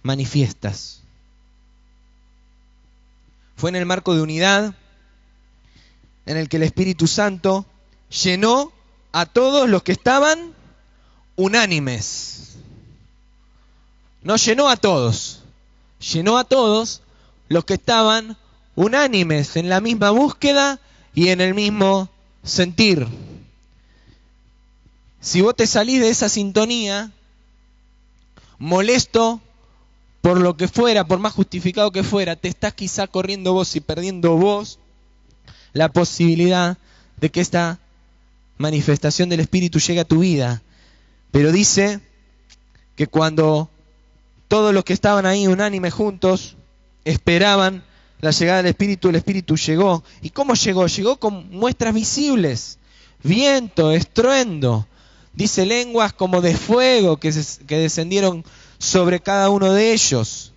A: manifiestas. Fue en el marco de unidad en el que el Espíritu Santo llenó a todos los que estaban unánimes. No llenó a todos, llenó a todos los que estaban unánimes en la misma búsqueda y en el mismo sentir. Si vos te salís de esa sintonía, molesto por lo que fuera, por más justificado que fuera, te estás quizá corriendo vos y perdiendo vos la posibilidad de que esta manifestación del Espíritu llegue a tu vida. Pero dice que cuando todos los que estaban ahí unánimes juntos esperaban la llegada del Espíritu, el Espíritu llegó. ¿Y cómo llegó? Llegó con muestras visibles: viento, estruendo. Dice lenguas como de fuego que descendieron sobre cada uno de ellos.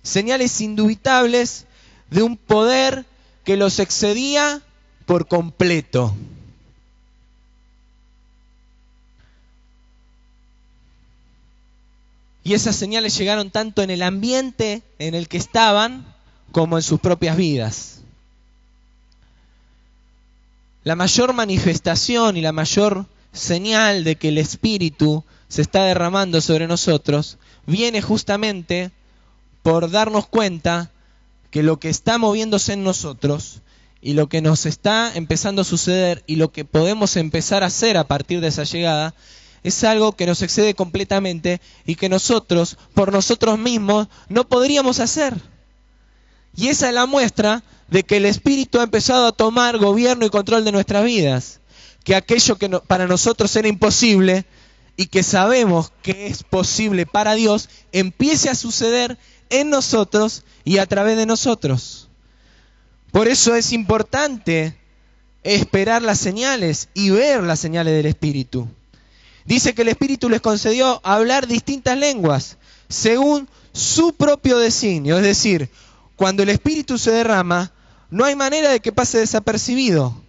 A: Señales indubitables de un poder que los excedía por completo. Y esas señales llegaron tanto en el ambiente en el que estaban como en sus propias vidas. La mayor manifestación y la mayor señal de que el Espíritu se está derramando sobre nosotros viene justamente por darnos cuenta que lo que está moviéndose en nosotros y lo que nos está empezando a suceder y lo que podemos empezar a hacer a partir de esa llegada es algo que nos excede completamente y que nosotros, por nosotros mismos, no podríamos hacer. Y esa es la muestra de que el Espíritu ha empezado a tomar gobierno y control de nuestras vidas. Que aquello que para nosotros era imposible y que sabemos que es posible para Dios, empiece a suceder en nosotros y a través de nosotros. Por eso es importante esperar las señales y ver las señales del Espíritu. Dice que el Espíritu les concedió hablar distintas lenguas según su propio designio. Es decir, cuando el Espíritu se derrama, no hay manera de que pase desapercibido.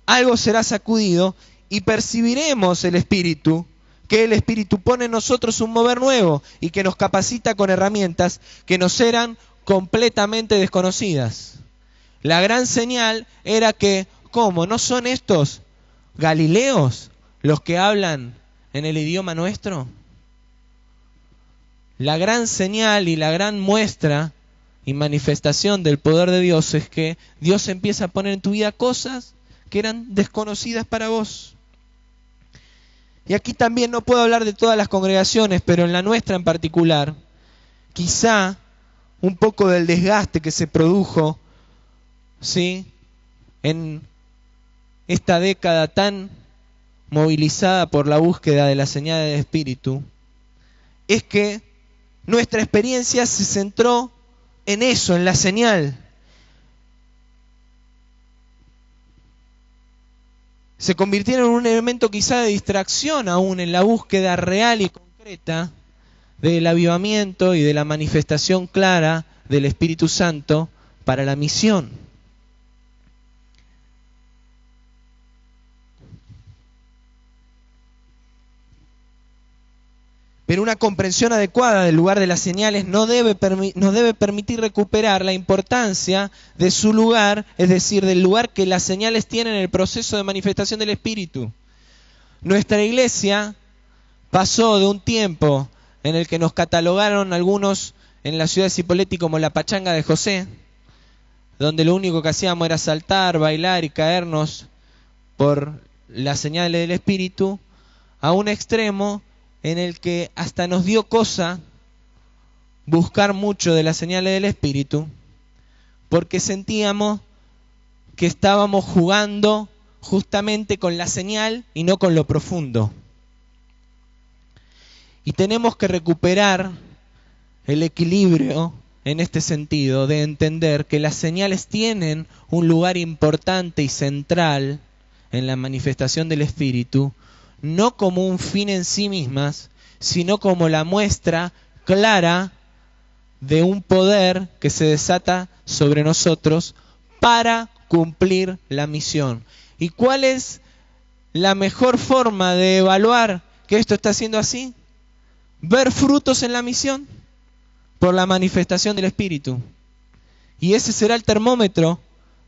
A: Algo será sacudido y percibiremos el Espíritu, que el Espíritu pone en nosotros un mover nuevo y que nos capacita con herramientas que nos eran completamente desconocidas. La gran señal era que, ¿cómo? ¿No son estos galileos los que hablan en el idioma nuestro? La gran señal y la gran muestra y manifestación del poder de Dios es que Dios empieza a poner en tu vida cosas que eran desconocidas para vos. Y aquí también no puedo hablar de todas las congregaciones, pero en la nuestra en particular, quizá un poco del desgaste que se produjo, ¿sí?, en esta década tan movilizada por la búsqueda de la señal del Espíritu, es que nuestra experiencia se centró en eso, en la señal. Se convirtieron en un elemento quizá de distracción aún en la búsqueda real y concreta del avivamiento y de la manifestación clara del Espíritu Santo para la misión. Pero una comprensión adecuada del lugar de las señales nos debe permitir recuperar la importancia de su lugar, es decir, del lugar que las señales tienen en el proceso de manifestación del Espíritu. Nuestra iglesia pasó de un tiempo en el que nos catalogaron algunos en la ciudad de Cipolletti como la pachanga de José, donde lo único que hacíamos era saltar, bailar y caernos por las señales del Espíritu, a un extremo en el que hasta nos dio cosa buscar mucho de las señales del Espíritu, porque sentíamos que estábamos jugando justamente con la señal y no con lo profundo. Y tenemos que recuperar el equilibrio en este sentido, de entender que las señales tienen un lugar importante y central en la manifestación del Espíritu, no como un fin en sí mismas, sino como la muestra clara de un poder que se desata sobre nosotros para cumplir la misión. ¿Y cuál es la mejor forma de evaluar que esto está siendo así? Ver frutos en la misión por la manifestación del Espíritu. Y ese será el termómetro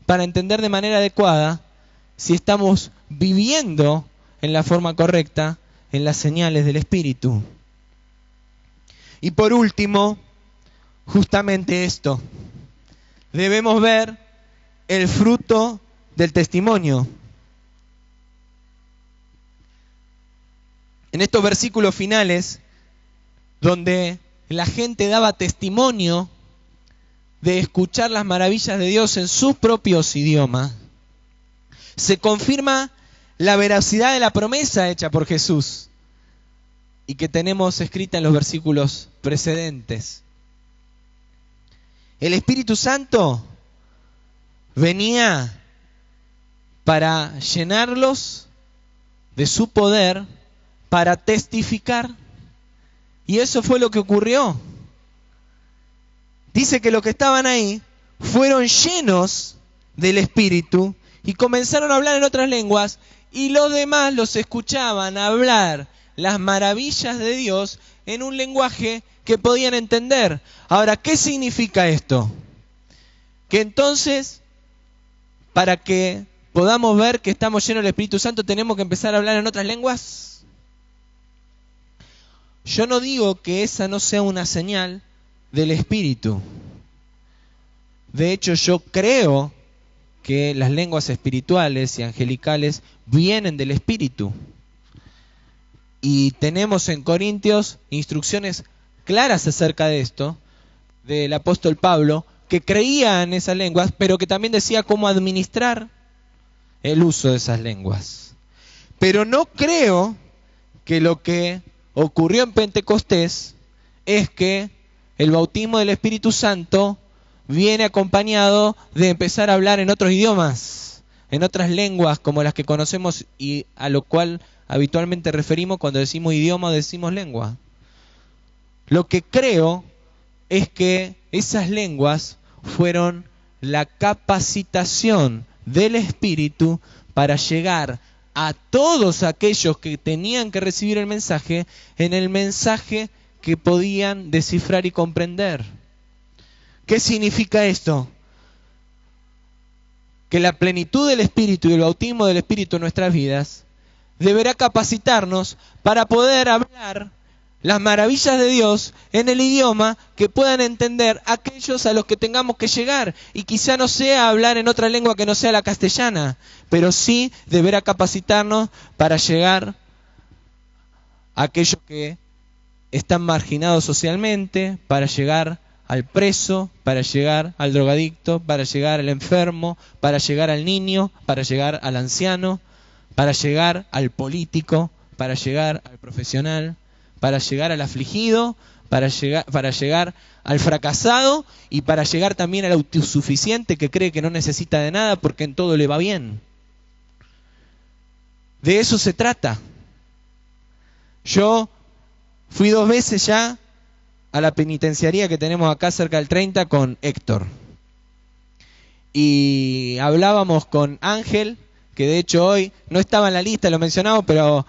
A: para entender de manera adecuada si estamos viviendo en la forma correcta, en las señales del Espíritu. Y por último, justamente esto, debemos ver el fruto del testimonio. En estos versículos finales, donde la gente daba testimonio de escuchar las maravillas de Dios en sus propios idiomas, se confirma la veracidad de la promesa hecha por Jesús y que tenemos escrita en los versículos precedentes. El Espíritu Santo venía para llenarlos de su poder, para testificar, y eso fue lo que ocurrió. Dice que los que estaban ahí fueron llenos del Espíritu y comenzaron a hablar en otras lenguas, y los demás los escuchaban hablar las maravillas de Dios en un lenguaje que podían entender. Ahora, ¿qué significa esto? Que entonces, para que podamos ver que estamos llenos del Espíritu Santo, tenemos que empezar a hablar en otras lenguas. Yo no digo que esa no sea una señal del Espíritu. De hecho, yo creo que las lenguas espirituales y angelicales vienen del Espíritu. Y tenemos en Corintios instrucciones claras acerca de esto, del apóstol Pablo, que creía en esas lenguas, pero que también decía cómo administrar el uso de esas lenguas. Pero no creo que lo que ocurrió en Pentecostés es que el bautismo del Espíritu Santo viene acompañado de empezar a hablar en otros idiomas, en otras lenguas como las que conocemos y a lo cual habitualmente referimos cuando decimos idioma o decimos lengua. Lo que creo es que esas lenguas fueron la capacitación del Espíritu para llegar a todos aquellos que tenían que recibir el mensaje en el mensaje que podían descifrar y comprender. ¿Qué significa esto? Que la plenitud del Espíritu y el bautismo del Espíritu en nuestras vidas deberá capacitarnos para poder hablar las maravillas de Dios en el idioma que puedan entender aquellos a los que tengamos que llegar. Y quizá no sea hablar en otra lengua que no sea la castellana, pero sí deberá capacitarnos para llegar a aquellos que están marginados socialmente, para llegar al preso, para llegar al drogadicto, para llegar al enfermo, para llegar al niño, para llegar al anciano, para llegar al político, para llegar al profesional, para llegar al afligido, para llegar al fracasado y para llegar también al autosuficiente que cree que no necesita de nada porque en todo le va bien. De eso se trata. Yo fui 2 veces ya a la penitenciaría que tenemos acá cerca del 30 con Héctor. Y hablábamos con Ángel, que de hecho hoy no estaba en la lista, lo mencionamos, pero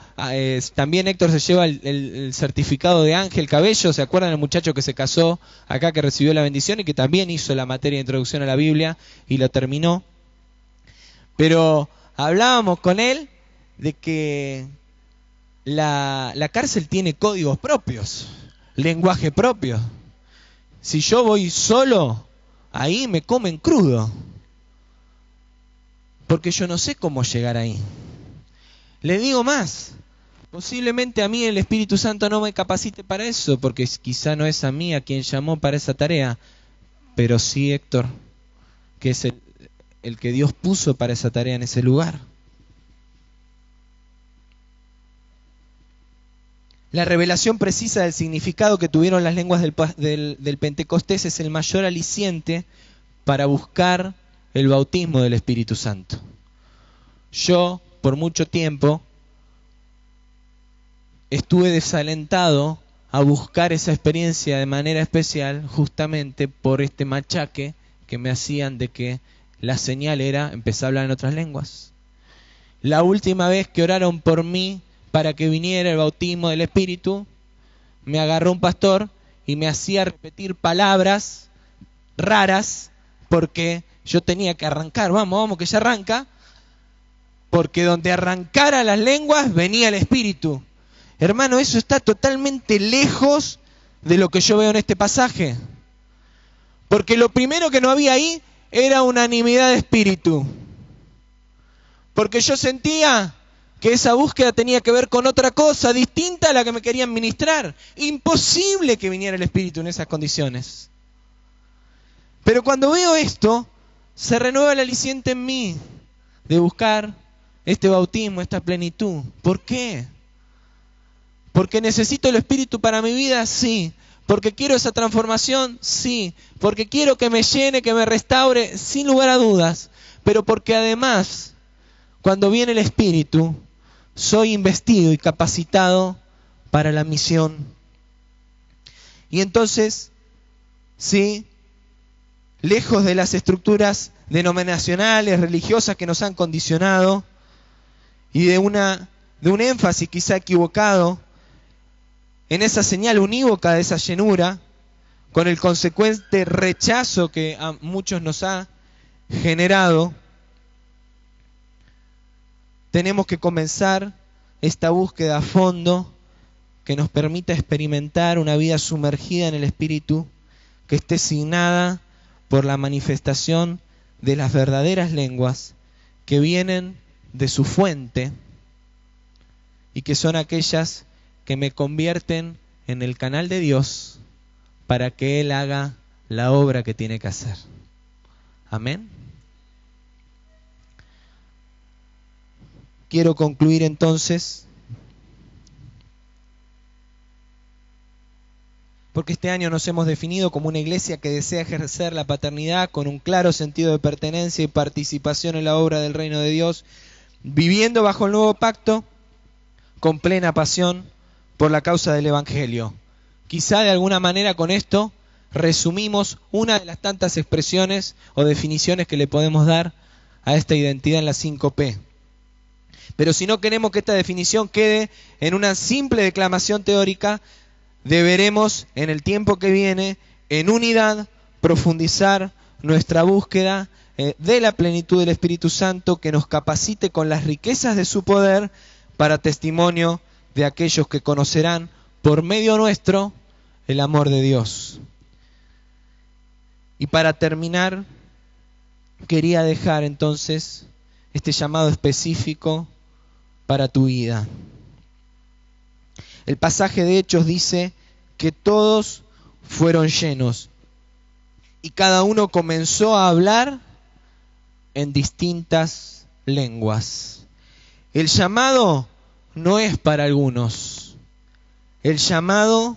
A: también Héctor se lleva el certificado de Ángel Cabello. ¿Se acuerdan el muchacho que se casó acá, que recibió la bendición y que también hizo la materia de introducción a la Biblia y lo terminó? Pero hablábamos con él de que la cárcel tiene códigos propios, lenguaje propio. Si yo voy solo, ahí me comen crudo, porque yo no sé cómo llegar ahí. Le digo más, posiblemente a mí el Espíritu Santo no me capacite para eso, porque quizá no es a mí a quien llamó para esa tarea, pero sí Héctor, que es el que Dios puso para esa tarea en ese lugar. La revelación precisa del significado que tuvieron las lenguas del Pentecostés es el mayor aliciente para buscar el bautismo del Espíritu Santo. Yo, por mucho tiempo, estuve desalentado a buscar esa experiencia de manera especial, justamente por este machaque que me hacían de que la señal era empezar a hablar en otras lenguas. La última vez que oraron por mí para que viniera el bautismo del Espíritu, me agarró un pastor y me hacía repetir palabras raras porque yo tenía que arrancar. Vamos, que ya arranca. Porque donde arrancara las lenguas venía el Espíritu. Hermano, eso está totalmente lejos de lo que yo veo en este pasaje. Porque lo primero que no había ahí era unanimidad de espíritu. Porque yo sentía que esa búsqueda tenía que ver con otra cosa distinta a la que me querían ministrar. Imposible que viniera el Espíritu en esas condiciones. Pero cuando veo esto, se renueva el aliciente en mí de buscar este bautismo, esta plenitud. ¿Por qué? ¿Porque necesito el Espíritu para mi vida? Sí. ¿Porque quiero esa transformación? Sí. ¿Porque quiero que me llene, que me restaure? Sin lugar a dudas. Pero porque además, cuando viene el Espíritu, soy investido y capacitado para la misión. Y entonces, sí, lejos de las estructuras denominacionales, religiosas que nos han condicionado, y de un énfasis quizá equivocado en esa señal unívoca de esa llenura, con el consecuente rechazo que a muchos nos ha generado, tenemos que comenzar esta búsqueda a fondo que nos permita experimentar una vida sumergida en el Espíritu, que esté signada por la manifestación de las verdaderas lenguas que vienen de su fuente y que son aquellas que me convierten en el canal de Dios para que Él haga la obra que tiene que hacer. Amén. Quiero concluir entonces, porque este año nos hemos definido como una iglesia que desea ejercer la paternidad con un claro sentido de pertenencia y participación en la obra del reino de Dios, viviendo bajo el nuevo pacto con plena pasión por la causa del Evangelio. Quizá de alguna manera con esto resumimos una de las tantas expresiones o definiciones que le podemos dar a esta identidad en la 5P. Pero si no queremos que esta definición quede en una simple declamación teórica, deberemos en el tiempo que viene, en unidad, profundizar nuestra búsqueda de la plenitud del Espíritu Santo, que nos capacite con las riquezas de su poder para testimonio de aquellos que conocerán por medio nuestro el amor de Dios. Y para terminar, quería dejar entonces este llamado específico para tu vida. El pasaje de Hechos dice que todos fueron llenos y cada uno comenzó a hablar en distintas lenguas. El llamado no es para algunos, el llamado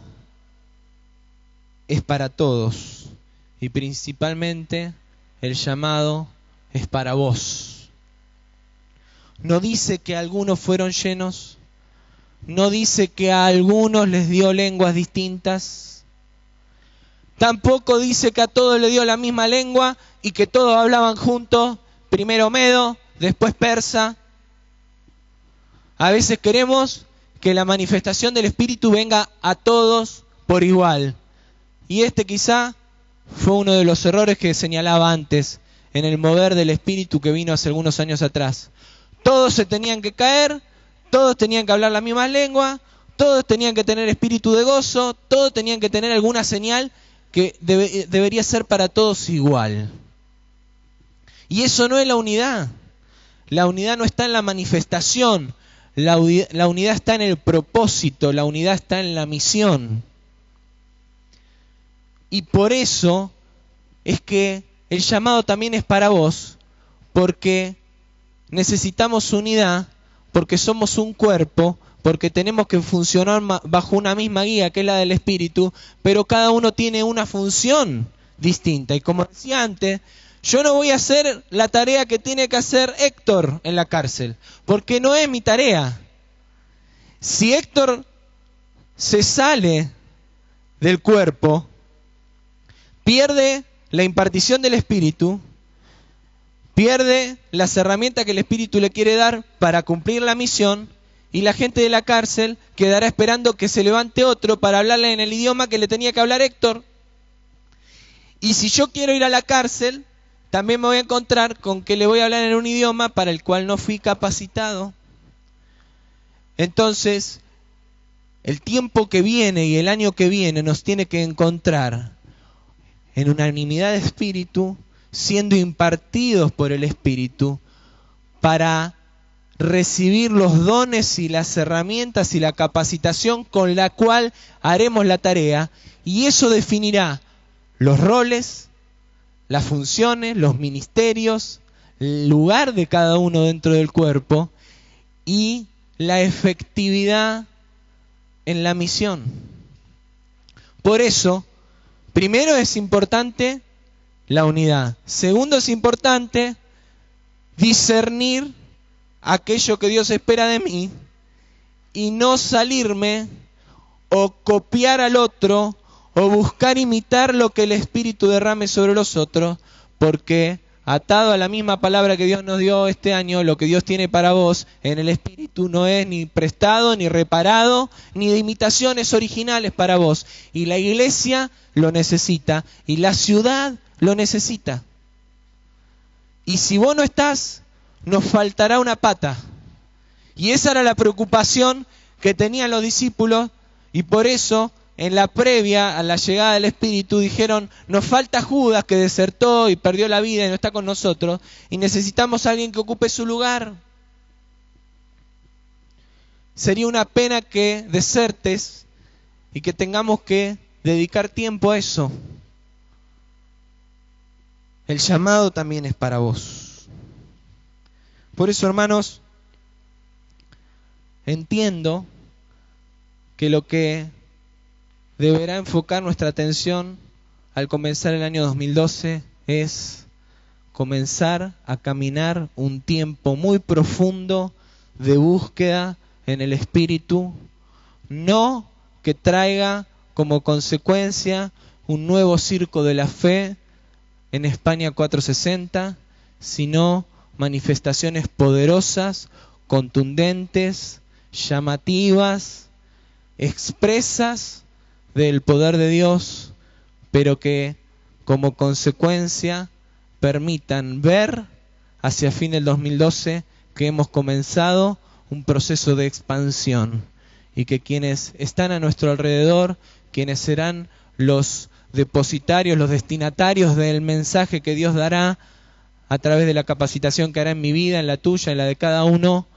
A: es para todos y principalmente el llamado es para vos. No dice que algunos fueron llenos, no dice que a algunos les dio lenguas distintas, tampoco dice que a todos le dio la misma lengua y que todos hablaban juntos, primero medo, después persa. A veces queremos que la manifestación del Espíritu venga a todos por igual. Y este quizá fue uno de los errores que señalaba antes en el mover del Espíritu que vino hace algunos años atrás. Todos se tenían que caer, todos tenían que hablar la misma lengua, todos tenían que tener espíritu de gozo, todos tenían que tener alguna señal que debería ser para todos igual. Y eso no es la unidad. La unidad no está en la manifestación, la unidad está en el propósito, la unidad está en la misión. Y por eso es que el llamado también es para vos, porque necesitamos unidad, porque somos un cuerpo, porque tenemos que funcionar bajo una misma guía que es la del Espíritu, pero cada uno tiene una función distinta. Y como decía antes, yo no voy a hacer la tarea que tiene que hacer Héctor en la cárcel, porque no es mi tarea. Si Héctor se sale del cuerpo, pierde la impartición del Espíritu, pierde las herramientas que el Espíritu le quiere dar para cumplir la misión, y la gente de la cárcel quedará esperando que se levante otro para hablarle en el idioma que le tenía que hablar Héctor. Y si yo quiero ir a la cárcel, también me voy a encontrar con que le voy a hablar en un idioma para el cual no fui capacitado. Entonces, el tiempo que viene y el año que viene nos tiene que encontrar en unanimidad de espíritu, siendo impartidos por el Espíritu para recibir los dones y las herramientas y la capacitación con la cual haremos la tarea, y eso definirá los roles, las funciones, los ministerios, el lugar de cada uno dentro del cuerpo y la efectividad en la misión. Por eso, primero es importante la unidad. Segundo, es importante discernir aquello que Dios espera de mí y no salirme o copiar al otro o buscar imitar lo que el Espíritu derrame sobre los otros, porque atado a la misma palabra que Dios nos dio este año, lo que Dios tiene para vos en el Espíritu no es ni prestado, ni reparado, ni de imitaciones originales para vos. Y la iglesia lo necesita, y la ciudad lo necesita. Y si vos no estás, nos faltará una pata. Y esa era la preocupación que tenían los discípulos, y por eso en la previa a la llegada del Espíritu dijeron, nos falta Judas que desertó y perdió la vida y no está con nosotros, y necesitamos a alguien que ocupe su lugar. Sería una pena que desertes y que tengamos que dedicar tiempo a eso. El llamado también es para vos. Por eso, hermanos, entiendo que lo que deberá enfocar nuestra atención al comenzar el año 2012 es comenzar a caminar un tiempo muy profundo de búsqueda en el Espíritu, no que traiga como consecuencia un nuevo circo de la fe en España 460, sino manifestaciones poderosas, contundentes, llamativas, expresas del poder de Dios, pero que como consecuencia permitan ver hacia fin del 2012 que hemos comenzado un proceso de expansión y que quienes están a nuestro alrededor, quienes serán los depositarios, los destinatarios del mensaje que Dios dará a través de la capacitación que hará en mi vida, en la tuya, en la de cada uno,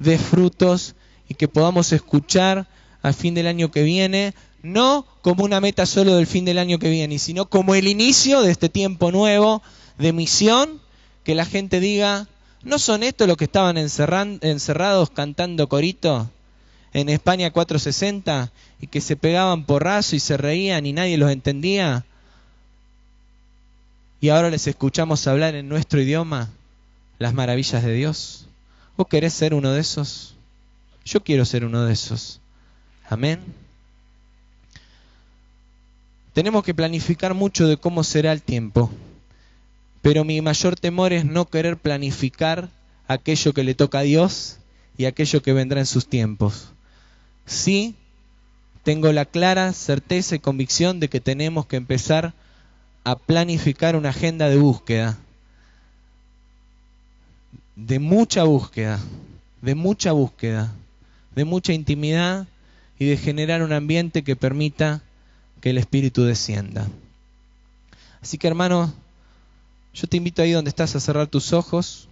A: dé frutos y que podamos escuchar al fin del año que viene, no como una meta solo del fin del año que viene, sino como el inicio de este tiempo nuevo de misión, que la gente diga, ¿no son estos los que estaban encerrados cantando corito en España 460 y que se pegaban porrazo y se reían y nadie los entendía? Y ahora les escuchamos hablar en nuestro idioma las maravillas de Dios. ¿Vos querés ser uno de esos? Yo quiero ser uno de esos. Amén. Tenemos que planificar mucho de cómo será el tiempo, pero mi mayor temor es no querer planificar aquello que le toca a Dios y aquello que vendrá en sus tiempos. Sí, tengo la clara certeza y convicción de que tenemos que empezar a planificar una agenda de búsqueda, de mucha búsqueda, de mucha búsqueda, de mucha intimidad y de generar un ambiente que permita que el Espíritu descienda. Así que, hermano, yo te invito ahí donde estás a cerrar tus ojos.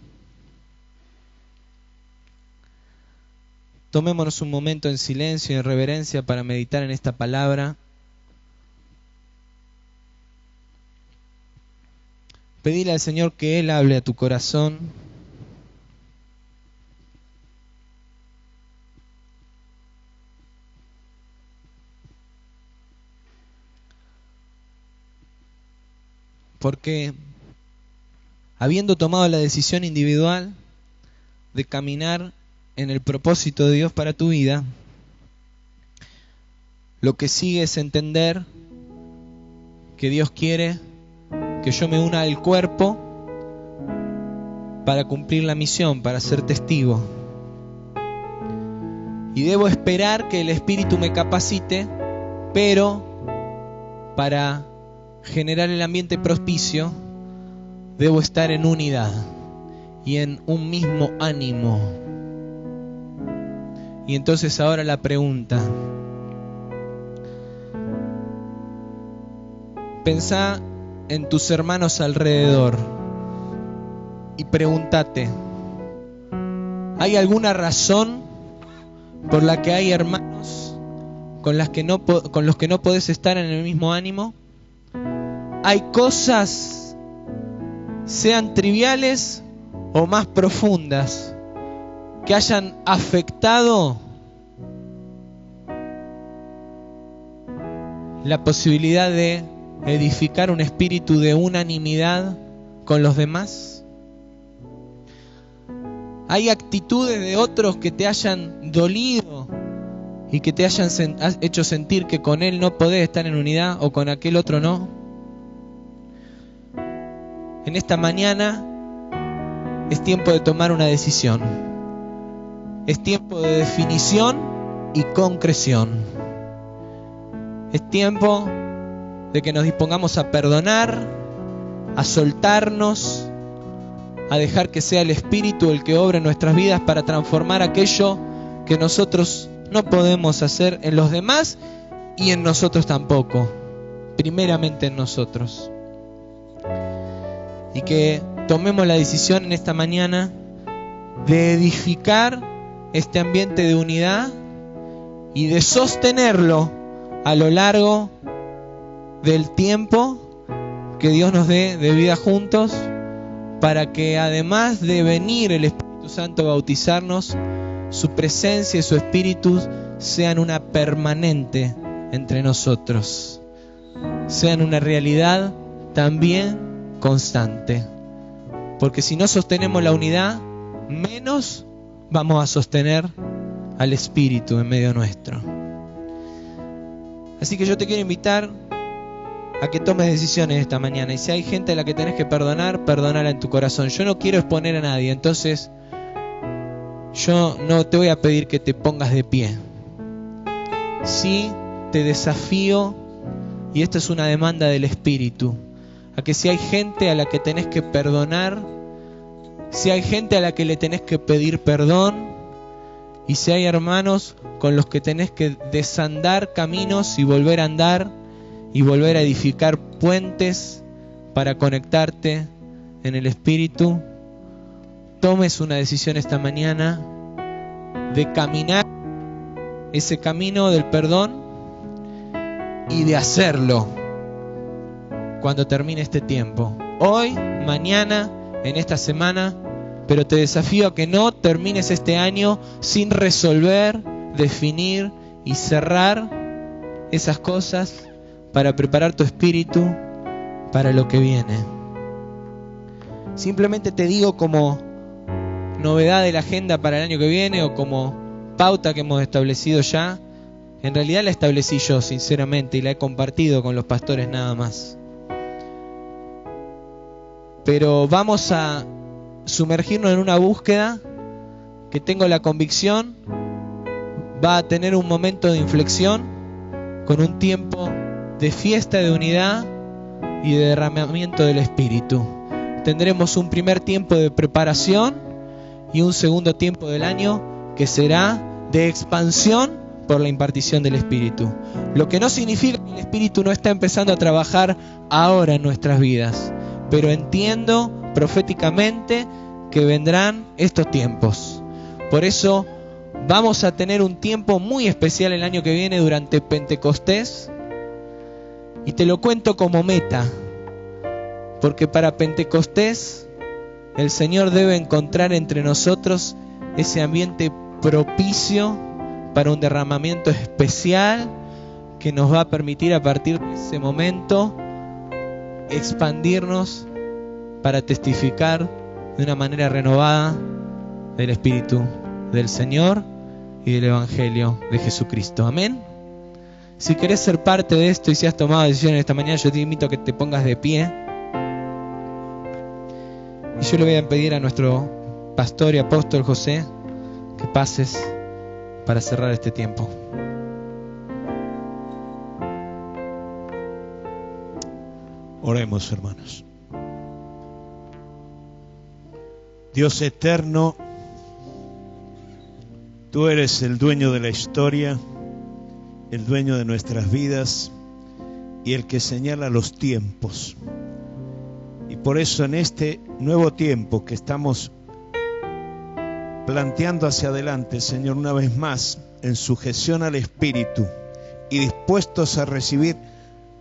A: Tomémonos un momento en silencio y en reverencia para meditar en esta palabra. Pedile al Señor que Él hable a tu corazón. Porque habiendo tomado la decisión individual de caminar en el propósito de Dios para tu vida, lo que sigue es entender que Dios quiere que yo me una al cuerpo para cumplir la misión, para ser testigo. Y debo esperar que el Espíritu me capacite, pero para generar el ambiente propicio, debo estar en unidad y en un mismo ánimo. Y entonces ahora la pregunta. Pensá en tus hermanos alrededor y pregúntate, ¿hay alguna razón por la que hay hermanos con los que no podés estar en el mismo ánimo? ¿Hay cosas, sean triviales o más profundas, que hayan afectado la posibilidad de edificar un espíritu de unanimidad con los demás? ¿Hay actitudes de otros que te hayan dolido y que te hayan hecho sentir que con él no podés estar en unidad o con aquel otro no? En esta mañana es tiempo de tomar una decisión. Es tiempo de definición y concreción. Es tiempo de que nos dispongamos a perdonar, a soltarnos, a dejar que sea el Espíritu el que obre en nuestras vidas para transformar aquello que nosotros no podemos hacer en los demás y en nosotros tampoco, primeramente en nosotros. Y que tomemos la decisión en esta mañana de edificar este ambiente de unidad y de sostenerlo a lo largo del tiempo que Dios nos dé de vida juntos, para que además de venir el Espíritu Santo a bautizarnos, su presencia y su Espíritu sean una permanente entre nosotros, sean una realidad también constante. Porque si no sostenemos la unidad, menos vamos a sostener al Espíritu en medio nuestro. Así que yo te quiero invitar a que tomes decisiones esta mañana. Y si hay gente a la que tenés que perdonar, perdonala en tu corazón. Yo no quiero exponer a nadie, entonces yo no te voy a pedir que te pongas de pie. Sí te desafío, y esto es una demanda del Espíritu, a que si hay gente a la que tenés que perdonar, si hay gente a la que le tenés que pedir perdón, y si hay hermanos con los que tenés que desandar caminos y volver a andar y volver a edificar puentes para conectarte en el Espíritu, tomes una decisión esta mañana de caminar ese camino del perdón y de hacerlo cuando termine este tiempo. Hoy, mañana, en esta semana, pero te desafío a que no termines este año sin resolver, definir y cerrar esas cosas para preparar tu espíritu para lo que viene. Simplemente te digo como novedad de la agenda para el año que viene o como pauta que hemos establecido ya. En realidad la establecí yo, sinceramente, y la he compartido con los pastores nada más. Pero vamos a sumergirnos en una búsqueda que tengo la convicción va a tener un momento de inflexión con un tiempo de fiesta de unidad y de derramamiento del Espíritu. Tendremos un primer tiempo de preparación y un segundo tiempo del año que será de expansión por la impartición del Espíritu. Lo que no significa que el Espíritu no está empezando a trabajar ahora en nuestras vidas, pero entiendo proféticamente que vendrán estos tiempos. Por eso vamos a tener un tiempo muy especial el año que viene durante Pentecostés, y te lo cuento como meta, porque para Pentecostés el Señor debe encontrar entre nosotros ese ambiente propicio para un derramamiento especial que nos va a permitir a partir de ese momento expandirnos para testificar de una manera renovada del Espíritu del Señor y del Evangelio de Jesucristo. Amén. Si querés ser parte de esto y si has tomado decisiones esta mañana, yo te invito a que te pongas de pie. Y yo le voy a pedir a nuestro pastor y apóstol José que pases para cerrar este tiempo.
B: Oremos, hermanos. Dios eterno, tú eres el dueño de la historia, el dueño de nuestras vidas y el que señala los tiempos. Y por eso en este nuevo tiempo que estamos planteando hacia adelante, Señor, una vez más, en sujeción al Espíritu y dispuestos a recibir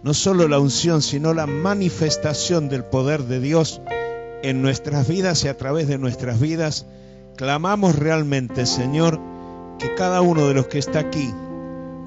B: no solo la unción, sino la manifestación del poder de Dios en nuestras vidas y a través de nuestras vidas, clamamos realmente, Señor, que cada uno de los que está aquí,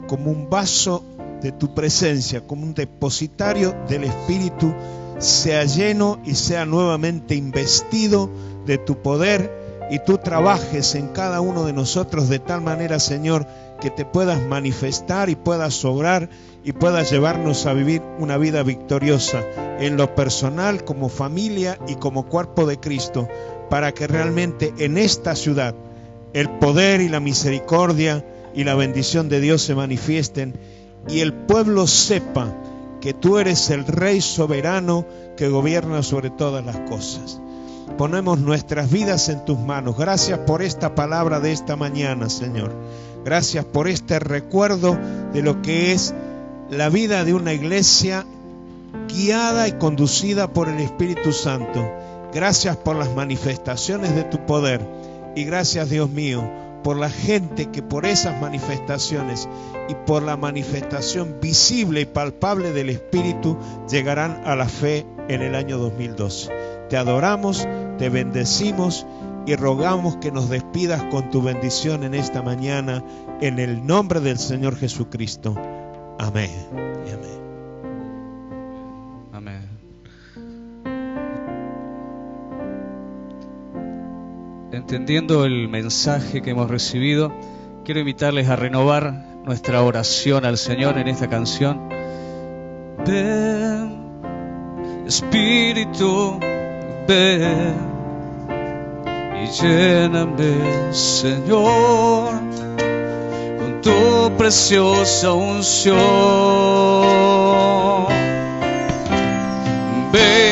B: como un vaso de tu presencia, como un depositario del Espíritu, sea lleno y sea nuevamente investido de tu poder, y tú trabajes en cada uno de nosotros de tal manera, Señor, que te puedas manifestar y puedas obrar y puedas llevarnos a vivir una vida victoriosa en lo personal, como familia y como cuerpo de Cristo, para que realmente en esta ciudad el poder y la misericordia y la bendición de Dios se manifiesten y el pueblo sepa que tú eres el Rey soberano que gobierna sobre todas las cosas. Ponemos nuestras vidas en tus manos. Gracias por esta palabra de esta mañana, Señor. Gracias por este recuerdo de lo que es la vida de una iglesia guiada y conducida por el Espíritu Santo. Gracias por las manifestaciones de tu poder. Y gracias, Dios mío, por la gente que por esas manifestaciones y por la manifestación visible y palpable del Espíritu llegarán a la fe en el año 2012. Te adoramos, te bendecimos y rogamos que nos despidas con tu bendición en esta mañana, en el nombre del Señor Jesucristo. Amén y amén.
C: Amén. Entendiendo el mensaje que hemos recibido, quiero invitarles a renovar nuestra oración al Señor en esta canción. Ven, Espíritu, ven y lléname, Señor, con tu preciosa unción.